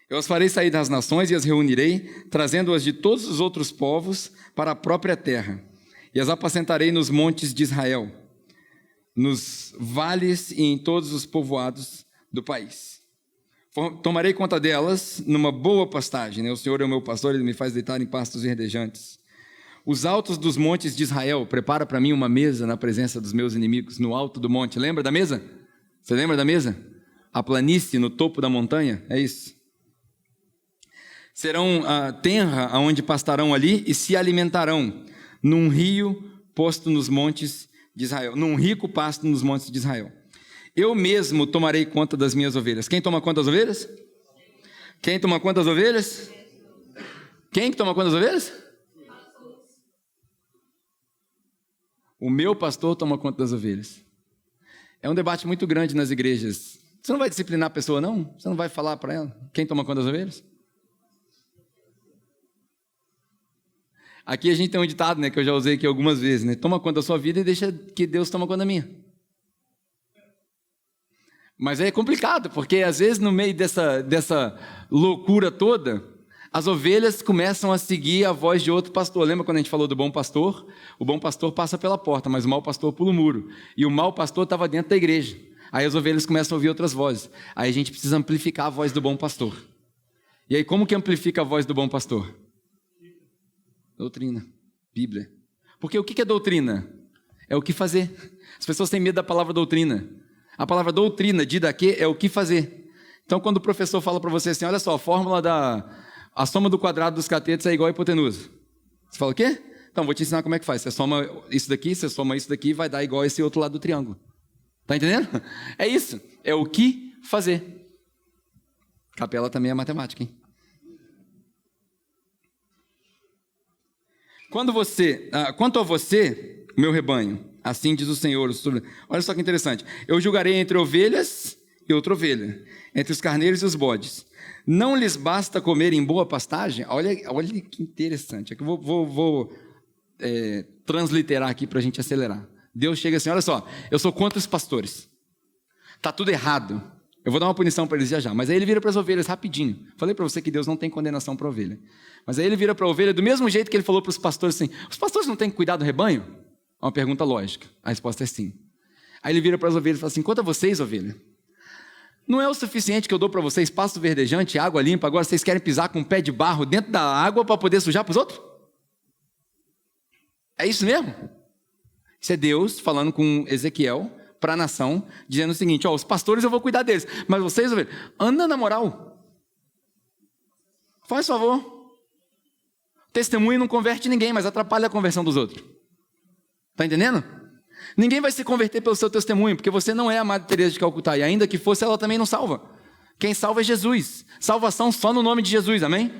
Eu as farei sair das nações e as reunirei, trazendo-as de todos os outros povos para a própria terra, e as apacentarei nos montes de Israel, nos vales e em todos os povoados do país. Tomarei conta delas numa boa pastagem, né? O Senhor é o meu pastor, Ele me faz deitar em pastos verdejantes. Os altos dos montes de Israel, prepara para mim uma mesa na presença dos meus inimigos, no alto do monte. Lembra da mesa? Você lembra da mesa? A planície no topo da montanha, é isso. Serão terra aonde pastarão ali e se alimentarão num rio posto nos montes de Israel, num rico pasto nos montes de Israel. Eu mesmo tomarei conta das minhas ovelhas. Quem toma conta das ovelhas? Quem toma conta das ovelhas? Quem que toma conta das ovelhas? O meu pastor toma conta das ovelhas. É um debate muito grande nas igrejas. Você não vai disciplinar a pessoa, não? Você não vai falar para ela quem toma conta das ovelhas? Aqui a gente tem um ditado, né, que eu já usei aqui algumas vezes, né? Toma conta da sua vida e deixa que Deus toma conta da minha. Mas é complicado, porque às vezes no meio dessa loucura toda, as ovelhas começam a seguir a voz de outro pastor. Lembra quando a gente falou do bom pastor? O bom pastor passa pela porta, mas o mau pastor pula o muro. E o mau pastor estava dentro da igreja. Aí as ovelhas começam a ouvir outras vozes. Aí a gente precisa amplificar a voz do bom pastor. E aí como que amplifica a voz do bom pastor? Doutrina, Bíblia. Porque o que é doutrina? É o que fazer. As pessoas têm medo da palavra doutrina. A palavra doutrina, didaquê, é o que fazer. Então, quando o professor fala para você assim, olha só, a fórmula a soma do quadrado dos catetos é igual a hipotenusa. Você fala o quê? Então, vou te ensinar como é que faz. Você soma isso daqui, vai dar igual a esse outro lado do triângulo. Tá entendendo? É isso. É o que fazer. Capela também é matemática, hein? Quanto a você, meu rebanho, assim diz o Senhor. Olha só que interessante. Eu julgarei entre ovelhas e outra ovelha, entre os carneiros e os bodes. Não lhes basta comer em boa pastagem? Olha que interessante. É que eu vou transliterar aqui para a gente acelerar. Deus chega assim, olha só, eu sou contra os pastores. Está tudo errado. Eu vou dar uma punição para eles já. Mas aí ele vira para as ovelhas rapidinho. Falei para você que Deus não tem condenação para a ovelha. Mas aí ele vira para a ovelha do mesmo jeito que ele falou para os pastores assim, os pastores não têm que cuidar do rebanho? É uma pergunta lógica. A resposta é sim. Aí ele vira para as ovelhas e fala assim, quanto a vocês, ovelha, não é o suficiente que eu dou para vocês pasto verdejante, água limpa, agora vocês querem pisar com um pé de barro dentro da água para poder sujar para os outros? É isso mesmo? Isso é Deus falando com Ezequiel para a nação, dizendo o seguinte, os pastores eu vou cuidar deles, mas vocês, ovelha, anda na moral. Faz favor. Testemunho não converte ninguém, mas atrapalha a conversão dos outros. Está entendendo? Ninguém vai se converter pelo seu testemunho, porque você não é a Madre Teresa de Calcutá, e ainda que fosse, ela também não salva. Quem salva é Jesus. Salvação só no nome de Jesus, amém?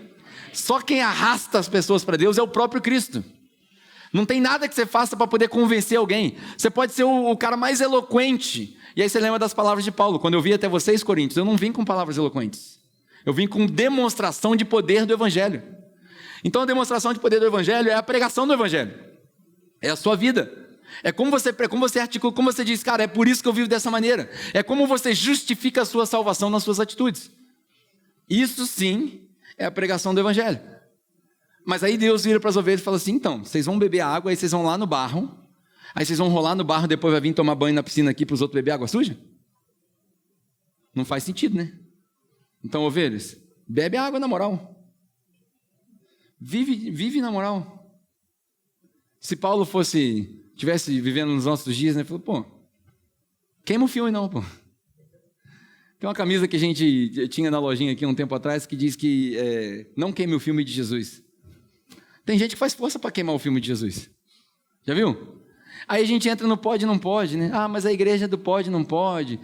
Só quem arrasta as pessoas para Deus é o próprio Cristo. Não tem nada que você faça para poder convencer alguém. Você pode ser o cara mais eloquente. E aí você lembra das palavras de Paulo. Quando eu vi até vocês, Coríntios, eu não vim com palavras eloquentes. Eu vim com demonstração de poder do Evangelho. Então a demonstração de poder do Evangelho é a pregação do Evangelho. É a sua vida. É como você articula, como você diz, cara, é por isso que eu vivo dessa maneira. É como você justifica a sua salvação nas suas atitudes. Isso sim é a pregação do Evangelho. Mas aí Deus vira para as ovelhas e fala assim, então, vocês vão beber água, aí vocês vão lá no barro, aí vocês vão rolar no barro, depois vai vir tomar banho na piscina aqui para os outros beber água suja? Não faz sentido, né? Então, ovelhas, bebe água na moral. Vive na moral. Se Paulo tivesse vivendo nos nossos dias, né? Falou, pô, queima o filme não, pô. Tem uma camisa que a gente tinha na lojinha aqui um tempo atrás que diz que não queime o filme de Jesus. Tem gente que faz força para queimar o filme de Jesus. Já viu? Aí a gente entra no pode e não pode, né? Ah, mas a igreja é do pode e não pode.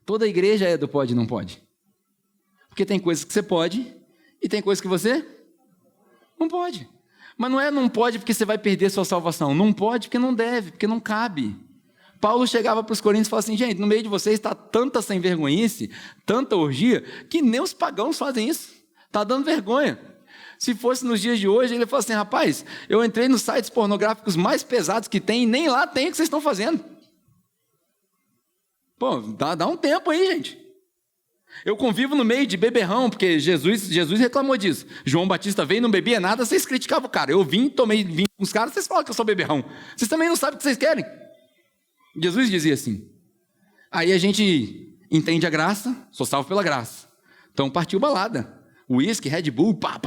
Toda igreja é do pode e não pode. Porque tem coisas que você pode e tem coisas que você não pode. Mas não pode porque você vai perder sua salvação. Não pode porque não deve, porque não cabe. Paulo chegava para os coríntios e falava assim, gente, no meio de vocês está tanta sem vergonhice, tanta orgia, que nem os pagãos fazem isso. Está dando vergonha. Se fosse nos dias de hoje, ele falou assim, rapaz, eu entrei nos sites pornográficos mais pesados que tem e nem lá tem o que vocês estão fazendo. Pô, dá um tempo aí, gente. Eu convivo no meio de beberrão, porque Jesus reclamou disso. João Batista veio e não bebia nada, vocês criticavam o cara. Eu tomei vinho com os caras, vocês falam que eu sou beberrão. Vocês também não sabem o que vocês querem. Jesus dizia assim. Aí a gente entende a graça, sou salvo pela graça. Então partiu balada. Whisky, Red Bull, pá.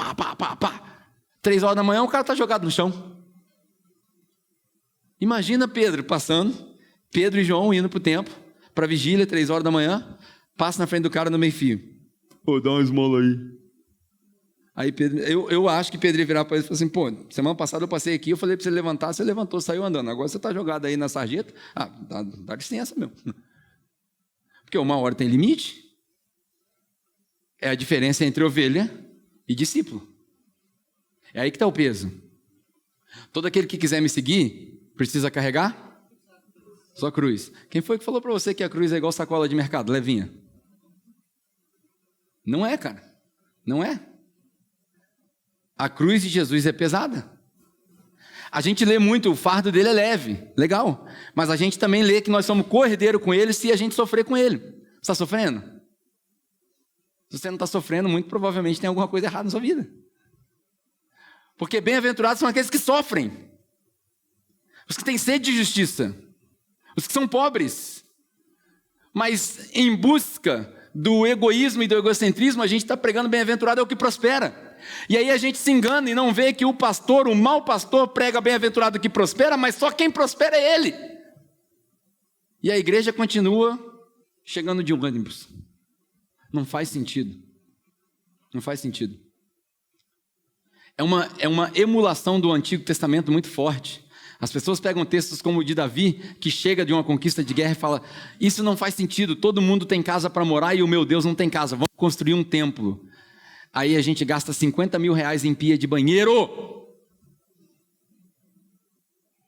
3 horas da manhã o cara está jogado no chão. Imagina Pedro passando, Pedro e João indo para o templo, para vigília, 3 horas da manhã, passa na frente do cara no meio-fio. Dá uma esmola aí. Aí Pedro, eu acho que Pedro ia virar para ele e falar assim, semana passada eu passei aqui, eu falei para você levantar, você levantou, saiu andando. Agora você está jogado aí na sarjeta. Dá licença, meu. Porque uma hora tem limite. É a diferença entre ovelha e discípulo. É aí que está o peso. Todo aquele que quiser me seguir, precisa carregar sua cruz. Quem foi que falou para você que a cruz é igual sacola de mercado, levinha? Não é, cara. Não é. A cruz de Jesus é pesada. A gente lê muito, o fardo dele é leve, legal. Mas a gente também lê que nós somos co-herdeiro com ele se a gente sofrer com ele. Você está sofrendo? Se você não está sofrendo, muito provavelmente tem alguma coisa errada na sua vida. Porque bem-aventurados são aqueles que sofrem. Os que têm sede de justiça. Os que são pobres. Mas em busca do egoísmo e do egocentrismo, a gente está pregando bem-aventurado é o que prospera. E aí a gente se engana e não vê que o pastor, o mau pastor, prega bem-aventurado que prospera, mas só quem prospera é ele. E a igreja continua chegando de ônibus. Não faz sentido. Não faz sentido. É uma emulação do Antigo Testamento muito forte. As pessoas pegam textos como o de Davi, que chega de uma conquista de guerra e fala, isso não faz sentido, todo mundo tem casa para morar e o meu Deus não tem casa, vamos construir um templo. Aí a gente gasta 50 mil reais em pia de banheiro.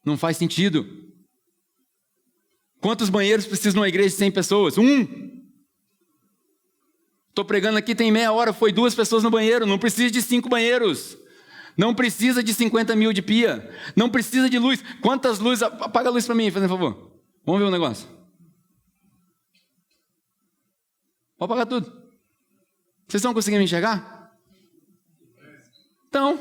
Não faz sentido. Quantos banheiros precisam numa igreja de 100 pessoas? Estou pregando aqui, tem meia hora, foi 2 pessoas no banheiro, não precisa de 5 banheiros. Não precisa de 50 mil de pia. Não precisa de luz. Quantas luzes? Apaga a luz para mim, fazendo favor. Vamos ver um negócio. Vou apagar tudo. Vocês estão conseguindo me enxergar? Então,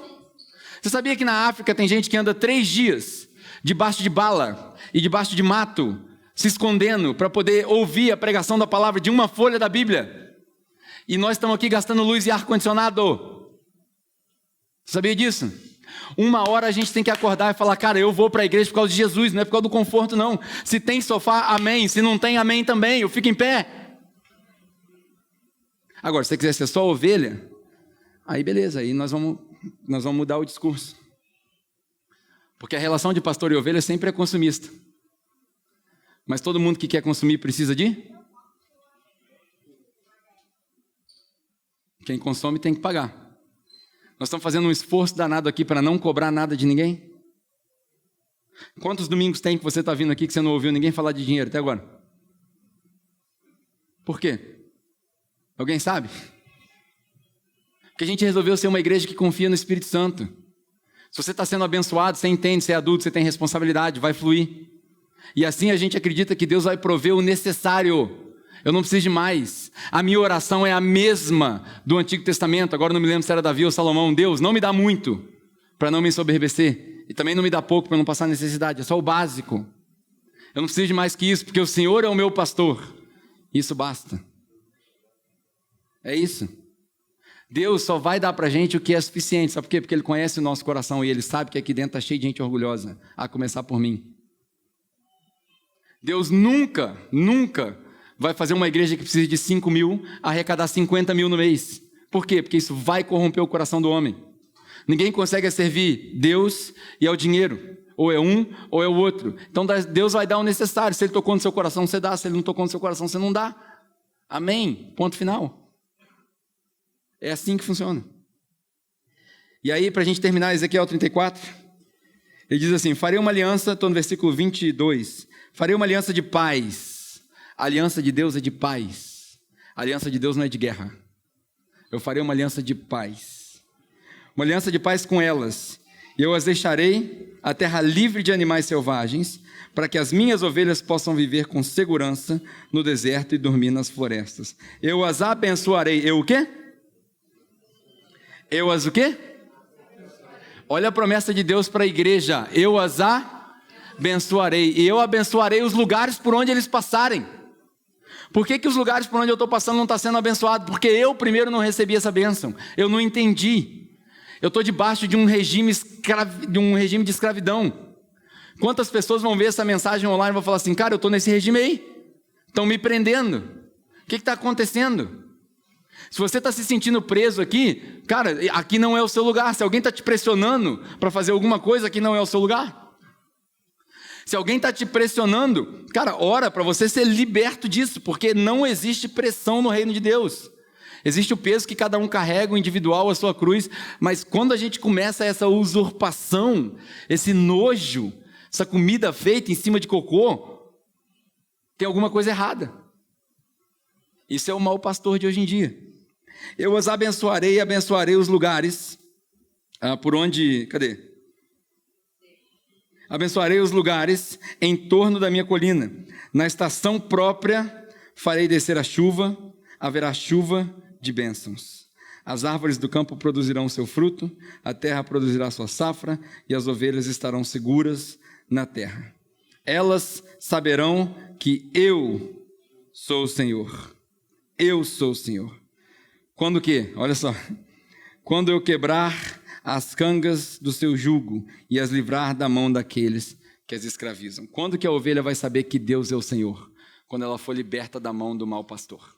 você sabia que na África tem gente que anda 3 dias debaixo de bala e debaixo de mato, se escondendo para poder ouvir a pregação da palavra de uma folha da Bíblia? E nós estamos aqui gastando luz e ar-condicionado. Sabia disso? Uma hora a gente tem que acordar e falar, cara, eu vou para a igreja por causa de Jesus, não é por causa do conforto não. Se tem sofá, amém. Se não tem, amém também, eu fico em pé. Agora, se você quiser ser só ovelha, aí beleza, aí nós vamos mudar o discurso. Porque a relação de pastor e ovelha sempre é consumista. Mas todo mundo que quer consumir precisa de? Quem consome tem que pagar. Nós estamos fazendo um esforço danado aqui para não cobrar nada de ninguém. Quantos domingos tem que você está vindo aqui que você não ouviu ninguém falar de dinheiro até agora? Por quê? Alguém sabe? Porque a gente resolveu ser uma igreja que confia no Espírito Santo. Se você está sendo abençoado, você entende, você é adulto, você tem responsabilidade, vai fluir. E assim a gente acredita que Deus vai prover o necessário. Eu não preciso de mais. A minha oração é a mesma do Antigo Testamento. Agora não me lembro se era Davi ou Salomão. Deus, não me dá muito para não me ensoberbecer. E também não me dá pouco para não passar necessidade. É só o básico. Eu não preciso de mais que isso, porque o Senhor é o meu pastor. Isso basta. É isso. Deus só vai dar para a gente o que é suficiente. Sabe por quê? Porque Ele conhece o nosso coração e Ele sabe que aqui dentro está cheio de gente orgulhosa. A começar por mim. Deus nunca vai fazer uma igreja que precisa de 5 mil, arrecadar 50 mil no mês. Por quê? Porque isso vai corromper o coração do homem. Ninguém consegue servir Deus e ao dinheiro. Ou é um, ou é o outro. Então Deus vai dar o necessário. Se Ele tocou no seu coração, você dá. Se Ele não tocou no seu coração, você não dá. Amém. Ponto final. É assim que funciona. E aí, para a gente terminar, Ezequiel 34, ele diz assim, farei uma aliança, estou no versículo 22, farei uma aliança de paz. A aliança de Deus é de paz. A aliança de Deus não é de guerra. Eu farei uma aliança de paz. Uma aliança de paz com elas. E eu as deixarei a terra livre de animais selvagens, para que as minhas ovelhas possam viver com segurança no deserto e dormir nas florestas. Eu as abençoarei. Eu o quê? Eu as o quê? Olha a promessa de Deus para a igreja. Eu as abençoarei. E eu abençoarei os lugares por onde eles passarem. Por que os lugares por onde eu estou passando não estão sendo abençoados? Porque eu primeiro não recebi essa bênção. Eu não entendi. Eu estou debaixo de um regime de escravidão. Quantas pessoas vão ver essa mensagem online e vão falar assim, cara, eu estou nesse regime aí. Estão me prendendo. O que está acontecendo? Se você está se sentindo preso aqui, cara, aqui não é o seu lugar. Se alguém está te pressionando para fazer alguma coisa, aqui não é o seu lugar. Se alguém está te pressionando, cara, ora para você ser liberto disso, porque não existe pressão no reino de Deus. Existe o peso que cada um carrega, o individual, a sua cruz, mas quando a gente começa essa usurpação, esse nojo, essa comida feita em cima de cocô, tem alguma coisa errada. Isso é o mau pastor de hoje em dia. Eu os abençoarei e abençoarei os lugares por onde... Cadê? Abençoarei os lugares em torno da minha colina. Na estação própria farei descer a chuva, haverá chuva de bênçãos. As árvores do campo produzirão seu fruto, a terra produzirá sua safra, e as ovelhas estarão seguras na terra. Elas saberão que eu sou o Senhor. Eu sou o Senhor. Quando o quê? Olha só. Quando eu quebrar as cangas do seu jugo e as livrar da mão daqueles que as escravizam. Quando que a ovelha vai saber que Deus é o Senhor? Quando ela for liberta da mão do mau pastor.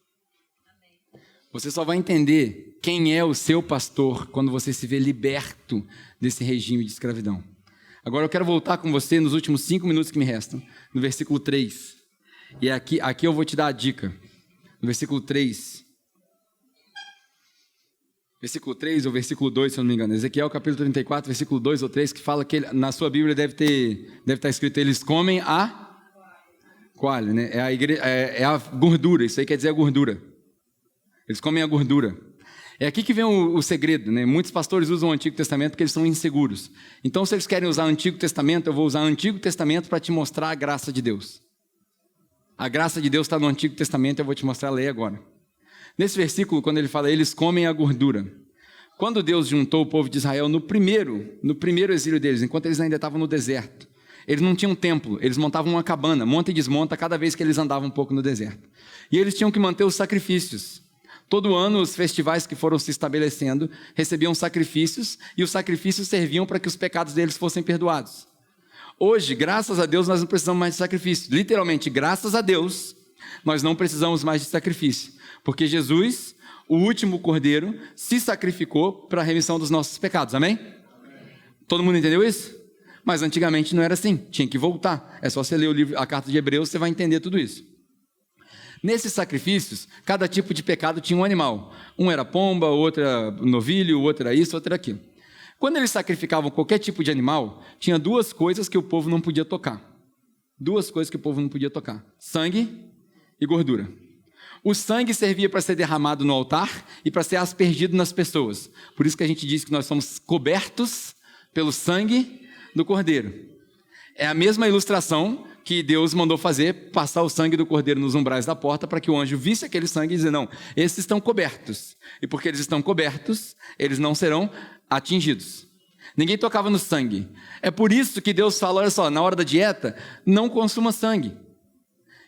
Você só vai entender quem é o seu pastor quando você se vê liberto desse regime de escravidão. Agora eu quero voltar com você nos últimos 5 minutos que me restam, no versículo 3. E aqui eu vou te dar a dica. No versículo 3. Versículo 3 ou versículo 2, se eu não me engano. Ezequiel capítulo 34, versículo 2 ou 3, que fala que na sua Bíblia deve estar escrito: eles comem a coalha, né? É a gordura, isso aí quer dizer a gordura. Eles comem a gordura. É aqui que vem o segredo, né? Muitos pastores usam o Antigo Testamento porque eles são inseguros. Então, se eles querem usar o Antigo Testamento, eu vou usar o Antigo Testamento para te mostrar a graça de Deus. A graça de Deus está no Antigo Testamento, eu vou te mostrar a lei agora. Nesse versículo, quando ele fala, eles comem a gordura. Quando Deus juntou o povo de Israel no primeiro exílio deles, enquanto eles ainda estavam no deserto, eles não tinham templo, eles montavam uma cabana, monta e desmonta cada vez que eles andavam um pouco no deserto. E eles tinham que manter os sacrifícios. Todo ano, os festivais que foram se estabelecendo recebiam sacrifícios, e os sacrifícios serviam para que os pecados deles fossem perdoados. Hoje, graças a Deus, nós não precisamos mais de sacrifício. Literalmente, graças a Deus, nós não precisamos mais de sacrifício. Porque Jesus, o último cordeiro, se sacrificou para a remissão dos nossos pecados. Amém? Todo mundo entendeu isso? Mas antigamente não era assim, tinha que voltar. É só você ler a carta de Hebreus, você vai entender tudo isso. Nesses sacrifícios, cada tipo de pecado tinha um animal. Um era pomba, outro era novilho, outro era isso, outro era aquilo. Quando eles sacrificavam qualquer tipo de animal, tinha 2 coisas que o povo não podia tocar. 2 coisas que o povo não podia tocar: sangue e gordura. O sangue servia para ser derramado no altar e para ser aspergido nas pessoas. Por isso que a gente diz que nós somos cobertos pelo sangue do cordeiro. É a mesma ilustração que Deus mandou fazer, passar o sangue do cordeiro nos umbrais da porta, para que o anjo visse aquele sangue e dizer: não, esses estão cobertos. E porque eles estão cobertos, eles não serão atingidos. Ninguém tocava no sangue. É por isso que Deus fala: olha só, na hora da dieta, não consuma sangue.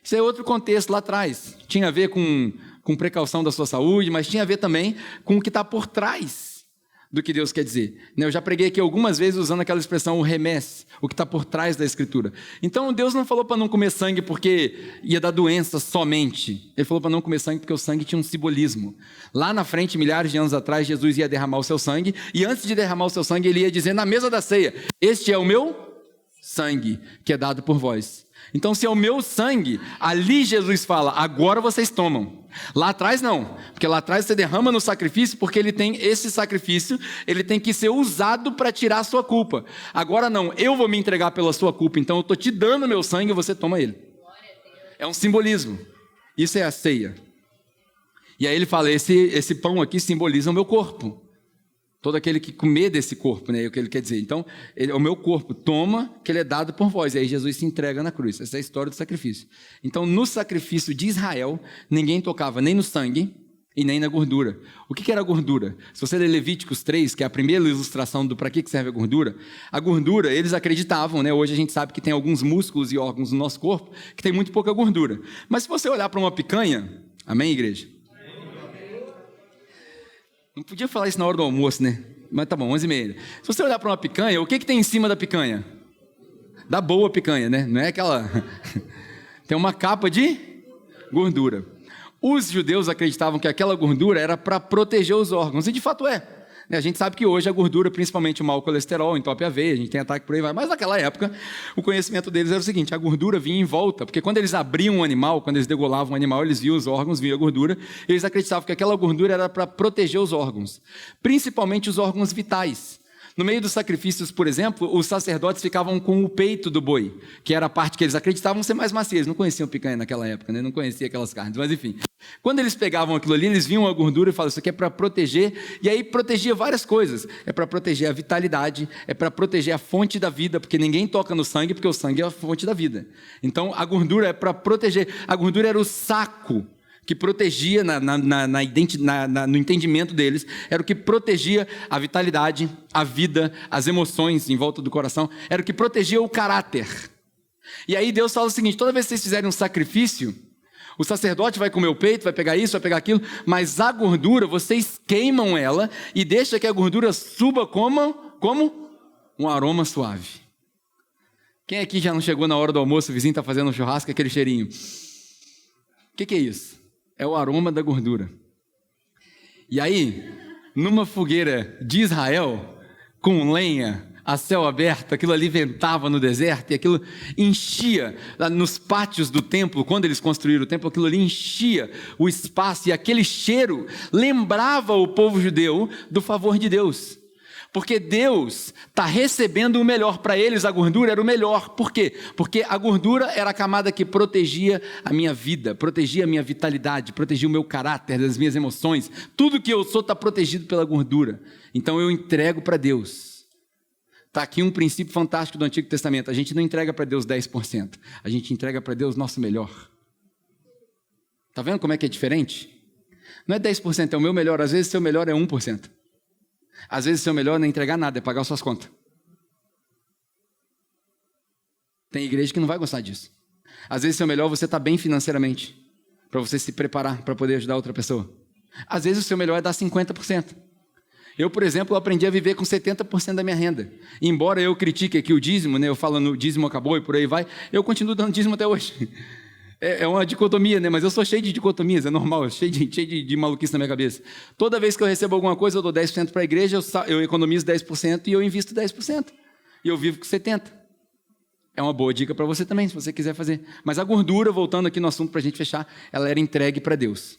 Isso é outro contexto lá atrás. Tinha a ver com precaução da sua saúde, mas tinha a ver também com o que está por trás do que Deus quer dizer. Eu já preguei aqui algumas vezes usando aquela expressão, o remés, o que está por trás da Escritura. Então Deus não falou para não comer sangue porque ia dar doença somente. Ele falou para não comer sangue porque o sangue tinha um simbolismo. Lá na frente, milhares de anos atrás, Jesus ia derramar o seu sangue, e antes de derramar o seu sangue, ele ia dizer na mesa da ceia: este é o meu sangue, que é dado por vós. Então, se é o meu sangue, ali Jesus fala: agora vocês tomam. Lá atrás não, porque lá atrás você derrama no sacrifício, porque esse sacrifício, ele tem que ser usado para tirar a sua culpa. Agora não, eu vou me entregar pela sua culpa, então eu estou te dando meu sangue e você toma ele. É um simbolismo. Isso é a ceia. E aí ele fala: esse pão aqui simboliza o meu corpo. Todo aquele que comer desse corpo, né? É o que ele quer dizer. Então, o meu corpo toma, que ele é dado por vós. E aí Jesus se entrega na cruz. Essa é a história do sacrifício. Então, no sacrifício de Israel, ninguém tocava nem no sangue e nem na gordura. O que era a gordura? Se você ler Levíticos 3, que é a primeira ilustração do para que serve a gordura, eles acreditavam, né? Hoje a gente sabe que tem alguns músculos e órgãos no nosso corpo que tem muito pouca gordura. Mas se você olhar para uma picanha, amém, igreja? Não podia falar isso na hora do almoço, né? Mas tá bom, 11h30. Se você olhar para uma picanha, o que tem em cima da picanha? Da boa picanha, né? Não é aquela... Tem uma capa de gordura. Os judeus acreditavam que aquela gordura era para proteger os órgãos, e de fato é. A gente sabe que hoje a gordura, principalmente o mau colesterol, entope a veia, a gente tem ataque por aí vai, mas naquela época o conhecimento deles era o seguinte: a gordura vinha em volta, porque quando eles abriam um animal, quando eles degolavam um animal, eles viam os órgãos, viam a gordura, eles acreditavam que aquela gordura era para proteger os órgãos, principalmente os órgãos vitais. No meio dos sacrifícios, por exemplo, os sacerdotes ficavam com o peito do boi, que era a parte que eles acreditavam ser mais macia. Eles não conheciam picanha naquela época, né? Não conheciam aquelas carnes, mas enfim. Quando eles pegavam aquilo ali, eles viam a gordura e falavam: isso aqui é para proteger, e aí protegia várias coisas. É para proteger a vitalidade, é para proteger a fonte da vida, porque ninguém toca no sangue, porque o sangue é a fonte da vida. Então, a gordura é para proteger. A gordura era o saco que protegia, no entendimento deles, era o que protegia a vitalidade, a vida, as emoções em volta do coração, era o que protegia o caráter. E aí Deus fala o seguinte: toda vez que vocês fizerem um sacrifício, o sacerdote vai comer o peito, vai pegar isso, vai pegar aquilo, mas a gordura, vocês queimam ela e deixa que a gordura suba como um aroma suave. Quem aqui já não chegou na hora do almoço, o vizinho está fazendo um churrasco, aquele cheirinho? O que é isso? É o aroma da gordura. E aí, numa fogueira de Israel, com lenha, a céu aberto, aquilo ali ventava no deserto, e aquilo enchia, nos pátios do templo, quando eles construíram o templo, aquilo ali enchia o espaço, e aquele cheiro lembrava o povo judeu do favor de Deus. Porque Deus está recebendo o melhor para eles, a gordura era o melhor. Por quê? Porque a gordura era a camada que protegia a minha vida, protegia a minha vitalidade, protegia o meu caráter, as minhas emoções. Tudo que eu sou está protegido pela gordura. Então eu entrego para Deus. Está aqui um princípio fantástico do Antigo Testamento: a gente não entrega para Deus 10%, a gente entrega para Deus nosso melhor. Está vendo como é que é diferente? Não é 10%, é o meu melhor. Às vezes seu melhor é 1%. Às vezes seu melhor não é entregar nada, é pagar suas contas. Tem igreja que não vai gostar disso. Às vezes seu melhor é você estar bem financeiramente, para você se preparar para poder ajudar outra pessoa. Às vezes o seu melhor é dar 50%. Eu, por exemplo, aprendi a viver com 70% da minha renda. Embora eu critique aqui o dízimo, né? Eu falo no dízimo acabou e por aí vai, eu continuo dando dízimo até hoje. É uma dicotomia, né? Mas eu sou cheio de dicotomias, é normal, cheio de maluquice na minha cabeça. Toda vez que eu recebo alguma coisa, eu dou 10% para a igreja, eu economizo 10% e eu invisto 10%. E eu vivo com 70%. É uma boa dica para você também, se você quiser fazer. Mas a gordura, voltando aqui no assunto para a gente fechar, ela era entregue para Deus.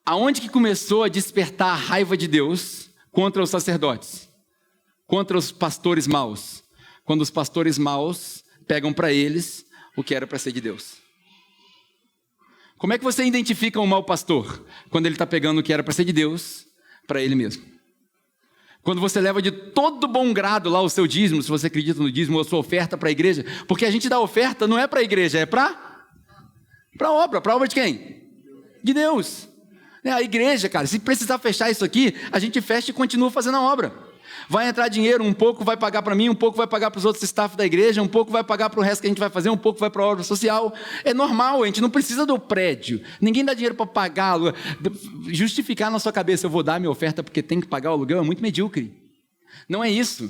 Aonde que começou a despertar a raiva de Deus contra os sacerdotes? Contra os pastores maus? Quando os pastores maus pegam para eles o que era para ser de Deus. Como é que você identifica um mau pastor? Quando ele está pegando o que era para ser de Deus, para ele mesmo. Quando você leva de todo bom grado lá o seu dízimo, se você acredita no dízimo, ou a sua oferta para a igreja, porque a gente dá oferta não é para a igreja, é para obra de quem? De Deus. A igreja, cara, se precisar fechar isso aqui, a gente fecha e continua fazendo a obra. Vai entrar dinheiro, um pouco vai pagar para mim, um pouco vai pagar para os outros staff da igreja, um pouco vai pagar para o resto que a gente vai fazer, um pouco vai para a obra social. É normal, a gente não precisa do prédio. Ninguém dá dinheiro para pagar, justificar na sua cabeça: eu vou dar minha oferta porque tem que pagar o aluguel, é muito medíocre. Não é isso.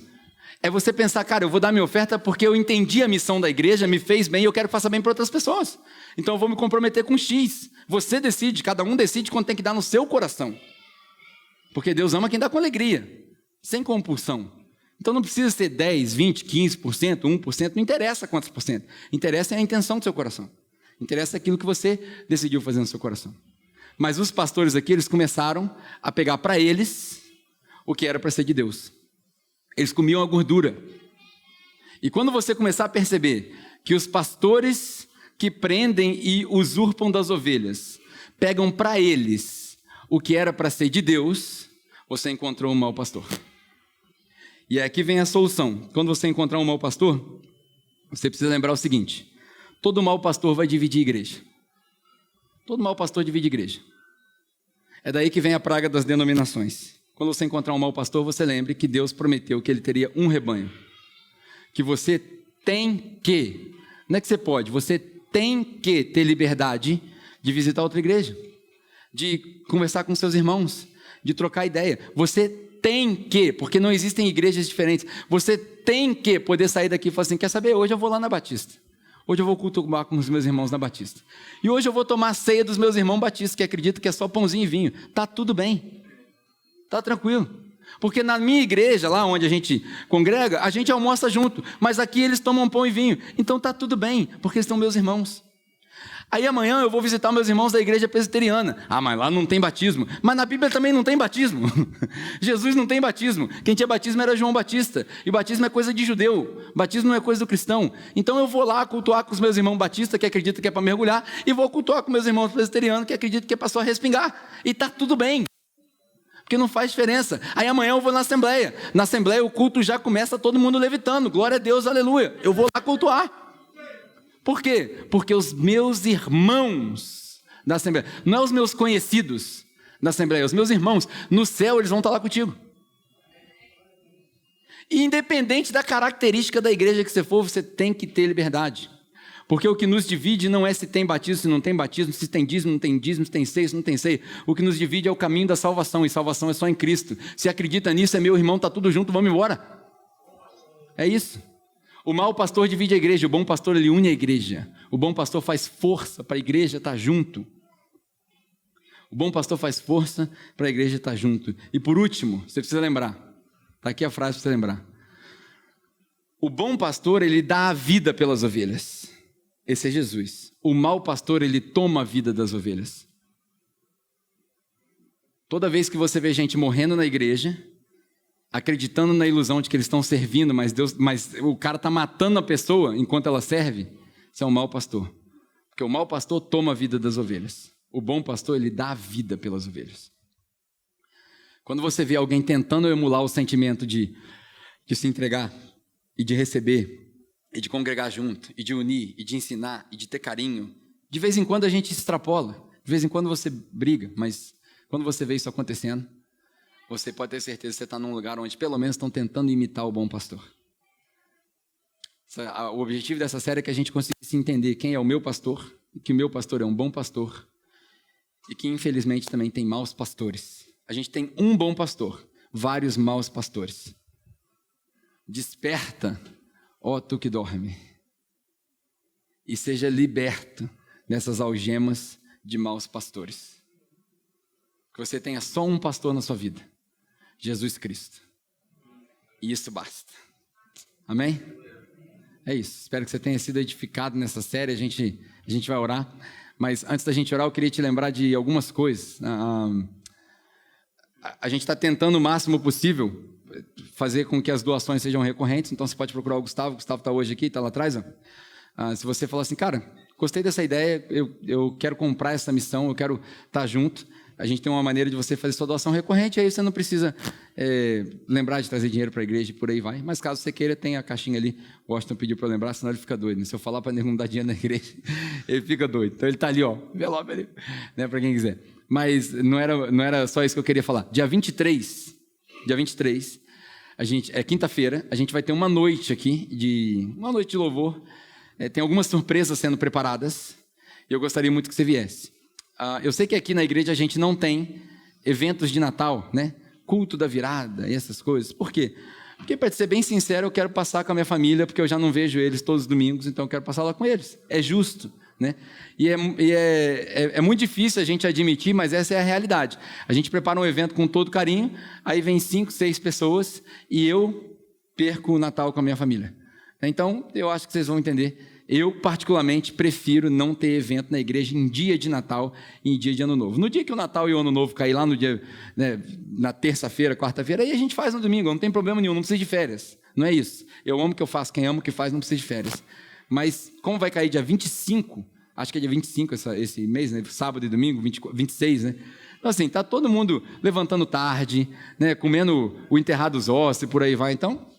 É você pensar: cara, eu vou dar minha oferta porque eu entendi a missão da igreja, me fez bem e eu quero que faça bem para outras pessoas. Então eu vou me comprometer com X. Você decide, cada um decide quanto tem que dar no seu coração. Porque Deus ama quem dá com alegria. Sem compulsão. Então não precisa ser 10, 20, 15%, 1%, não interessa quantos por cento. Interessa é a intenção do seu coração. Interessa aquilo que você decidiu fazer no seu coração. Mas os pastores aqui, eles começaram a pegar para eles o que era para ser de Deus. Eles comiam a gordura. E quando você começar a perceber que os pastores que prendem e usurpam das ovelhas pegam para eles o que era para ser de Deus, você encontrou um mau pastor. E aqui vem a solução. Quando você encontrar um mau pastor, você precisa lembrar o seguinte: todo mau pastor vai dividir igreja. Todo mau pastor divide igreja. É daí que vem a praga das denominações. Quando você encontrar um mau pastor, você lembre que Deus prometeu que ele teria um rebanho. Que você tem que, não é que você pode, você tem que ter liberdade de visitar outra igreja, de conversar com seus irmãos, de trocar ideia. Você tem que, porque não existem igrejas diferentes, você tem que poder sair daqui e falar assim: quer saber, hoje eu vou lá na Batista, Hoje eu vou cultuar com os meus irmãos na Batista. E hoje eu vou tomar a ceia dos meus irmãos batistas, que acreditam que é só pãozinho e vinho. Tá tudo bem. Tá tranquilo. Porque na minha igreja, lá onde a gente congrega, a gente almoça junto. Mas aqui eles tomam pão e vinho. Então tá tudo bem, porque eles são meus irmãos. Aí amanhã eu vou visitar meus irmãos da igreja presbiteriana. Ah, mas lá não tem batismo. Mas na Bíblia também não tem batismo. Jesus não tem batismo. Quem tinha batismo era João Batista. E batismo é coisa de judeu. Batismo não é coisa do cristão. Então eu vou lá cultuar com os meus irmãos batistas, que acreditam que é para mergulhar, e vou cultuar com meus irmãos presbiterianos, que acreditam que é para só respingar. E está tudo bem. Porque não faz diferença. Aí amanhã eu vou na assembleia. Na assembleia o culto já começa todo mundo levitando. Glória a Deus, aleluia. Eu vou lá cultuar. Por quê? Porque os meus irmãos da Assembleia, não é os meus conhecidos da Assembleia, os meus irmãos, no céu eles vão estar lá contigo. E independente da característica da igreja que você for, você tem que ter liberdade. Porque o que nos divide não é se tem batismo, se não tem batismo, se tem dízimo, não tem dízimo, se tem ceia, se não tem ceia. O que nos divide é o caminho da salvação, e salvação é só em Cristo. Se acredita nisso, é meu irmão, está tudo junto, vamos embora. É isso. O mau pastor divide a igreja, o bom pastor ele une a igreja. O bom pastor faz força para a igreja estar junto. O bom pastor faz força para a igreja estar junto. E por último, você precisa lembrar, está aqui a frase para você lembrar. O bom pastor ele dá a vida pelas ovelhas. Esse é Jesus. O mau pastor ele toma a vida das ovelhas. Toda vez que você vê gente morrendo na igreja, acreditando na ilusão de que eles estão servindo, mas o cara está matando a pessoa enquanto ela serve, isso é um mau pastor. Porque o mau pastor toma a vida das ovelhas. O bom pastor, ele dá a vida pelas ovelhas. Quando você vê alguém tentando emular o sentimento de se entregar, e de receber, e de congregar junto, e de unir, e de ensinar, e de ter carinho, de vez em quando a gente extrapola, de vez em quando você briga, mas quando você vê isso acontecendo, você pode ter certeza que você está num lugar onde pelo menos estão tentando imitar o bom pastor. O objetivo dessa série é que a gente conseguisse entender quem é o meu pastor, e que o meu pastor é um bom pastor, e que infelizmente também tem maus pastores. A gente tem um bom pastor, vários maus pastores. Desperta, ó tu que dorme, e seja liberto dessas algemas de maus pastores. Que você tenha só um pastor na sua vida, Jesus Cristo. E isso basta. Amém? É isso. Espero que você tenha sido edificado nessa série. A gente vai orar. Mas antes da gente orar, eu queria te lembrar de algumas coisas. A gente está tentando o máximo possível fazer com que as doações sejam recorrentes. Então você pode procurar o Gustavo. O Gustavo está hoje aqui, está lá atrás. Se você falar assim, cara, gostei dessa ideia, eu quero comprar essa missão, eu quero estar junto. A gente tem uma maneira de você fazer sua doação recorrente, aí você não precisa lembrar de trazer dinheiro para a igreja e por aí vai. Mas caso você queira, tem a caixinha ali. O Washington pediu para eu lembrar, senão ele fica doido. Né? Se eu falar para ele não dar dinheiro na igreja, ele fica doido. Então ele está ali, ó, envelope ali, né, para quem quiser. Mas não era só isso que eu queria falar. Dia 23, é quinta-feira, a gente vai ter uma noite aqui, uma noite de louvor. Tem algumas surpresas sendo preparadas e eu gostaria muito que você viesse. Eu sei que aqui na igreja a gente não tem eventos de Natal, né? Culto da virada e essas coisas. Por quê? Porque, para ser bem sincero, eu quero passar com a minha família, porque eu já não vejo eles todos os domingos, então eu quero passar lá com eles. É justo, né? E é muito difícil a gente admitir, mas essa é a realidade. A gente prepara um evento com todo carinho, aí vem 5, 6 pessoas e eu perco o Natal com a minha família. Então, eu acho que vocês vão entender. Eu, particularmente, prefiro não ter evento na igreja em dia de Natal e em dia de Ano Novo. No dia que o Natal e o Ano Novo cair lá no dia, né, na terça-feira, quarta-feira, aí a gente faz no domingo, não tem problema nenhum, não precisa de férias. Não é isso. Eu amo o que eu faço, quem ama o que faz não precisa de férias. Mas, como vai cair dia 25, acho que é dia 25 esse mês, né, sábado e domingo, 26, né? Então, assim, está todo mundo levantando tarde, né, comendo o enterrado dos ossos e por aí vai, então...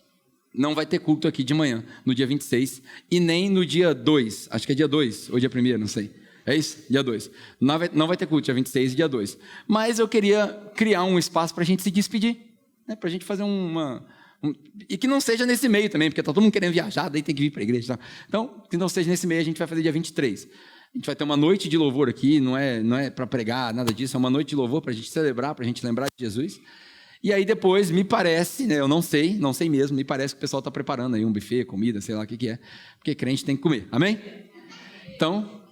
Não vai ter culto aqui de manhã, no dia 26, e nem no dia 2, acho que é dia 2, ou dia 1º, não sei. É isso? Dia 2. Não vai ter culto, dia 26 e dia 2. Mas eu queria criar um espaço para a gente se despedir, né? Para a gente fazer e que não seja nesse meio também, porque está todo mundo querendo viajar, daí tem que vir para a igreja. Tá? Então, que não seja nesse meio, a gente vai fazer dia 23. A gente vai ter uma noite de louvor aqui, não é para pregar, nada disso, é uma noite de louvor para a gente celebrar, para a gente lembrar de Jesus. E aí depois, me parece, né, eu não sei mesmo, me parece que o pessoal está preparando aí um buffet, comida, sei lá o que é, porque crente tem que comer, amém? Então,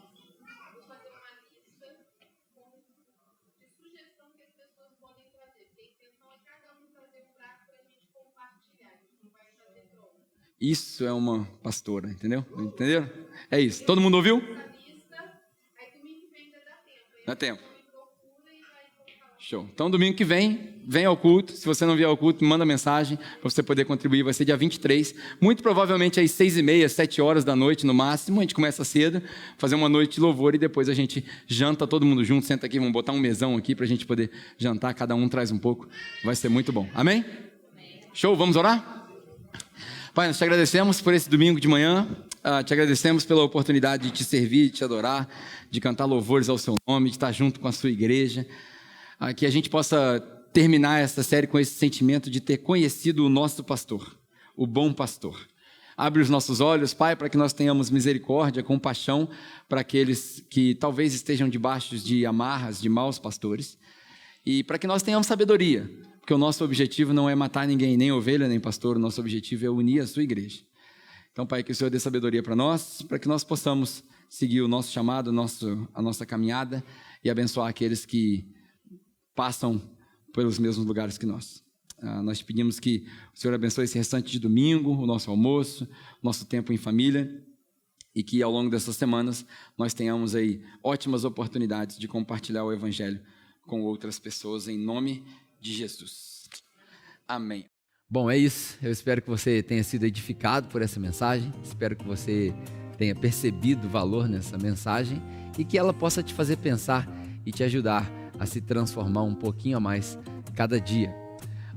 isso é uma pastora, entendeu? Entenderam? É isso. Todo mundo ouviu? Dá tempo. Show. Então, domingo que vem ao culto. Se você não vier ao culto, manda mensagem para você poder contribuir. Vai ser dia 23. Muito provavelmente às 6h30, 7 horas da noite no máximo. A gente começa cedo, fazer uma noite de louvor e depois a gente janta todo mundo junto. Senta aqui, vamos botar um mesão aqui para a gente poder jantar. Cada um traz um pouco. Vai ser muito bom. Amém? Show, vamos orar? Pai, nós te agradecemos por esse domingo de manhã, te agradecemos pela oportunidade de te servir, de te adorar, de cantar louvores ao seu nome, de estar junto com a sua igreja, que a gente possa terminar essa série com esse sentimento de ter conhecido o nosso pastor, o bom pastor. Abre os nossos olhos, Pai, para que nós tenhamos misericórdia, compaixão para aqueles que talvez estejam debaixo de amarras de maus pastores e para que nós tenhamos sabedoria, porque o nosso objetivo não é matar ninguém, nem ovelha, nem pastor, o nosso objetivo é unir a sua igreja. Então, Pai, que o Senhor dê sabedoria para nós, para que nós possamos seguir o nosso chamado, a nossa caminhada e abençoar aqueles que passam pelos mesmos lugares que nós. Nós te pedimos que o Senhor abençoe esse restante de domingo, o nosso almoço, o nosso tempo em família e que ao longo dessas semanas nós tenhamos aí ótimas oportunidades de compartilhar o Evangelho com outras pessoas em nome de Jesus. Amém. Bom, é isso. Eu espero que você tenha sido edificado por essa mensagem. Espero que você tenha percebido o valor nessa mensagem e que ela possa te fazer pensar e te ajudar a se transformar um pouquinho a mais cada dia.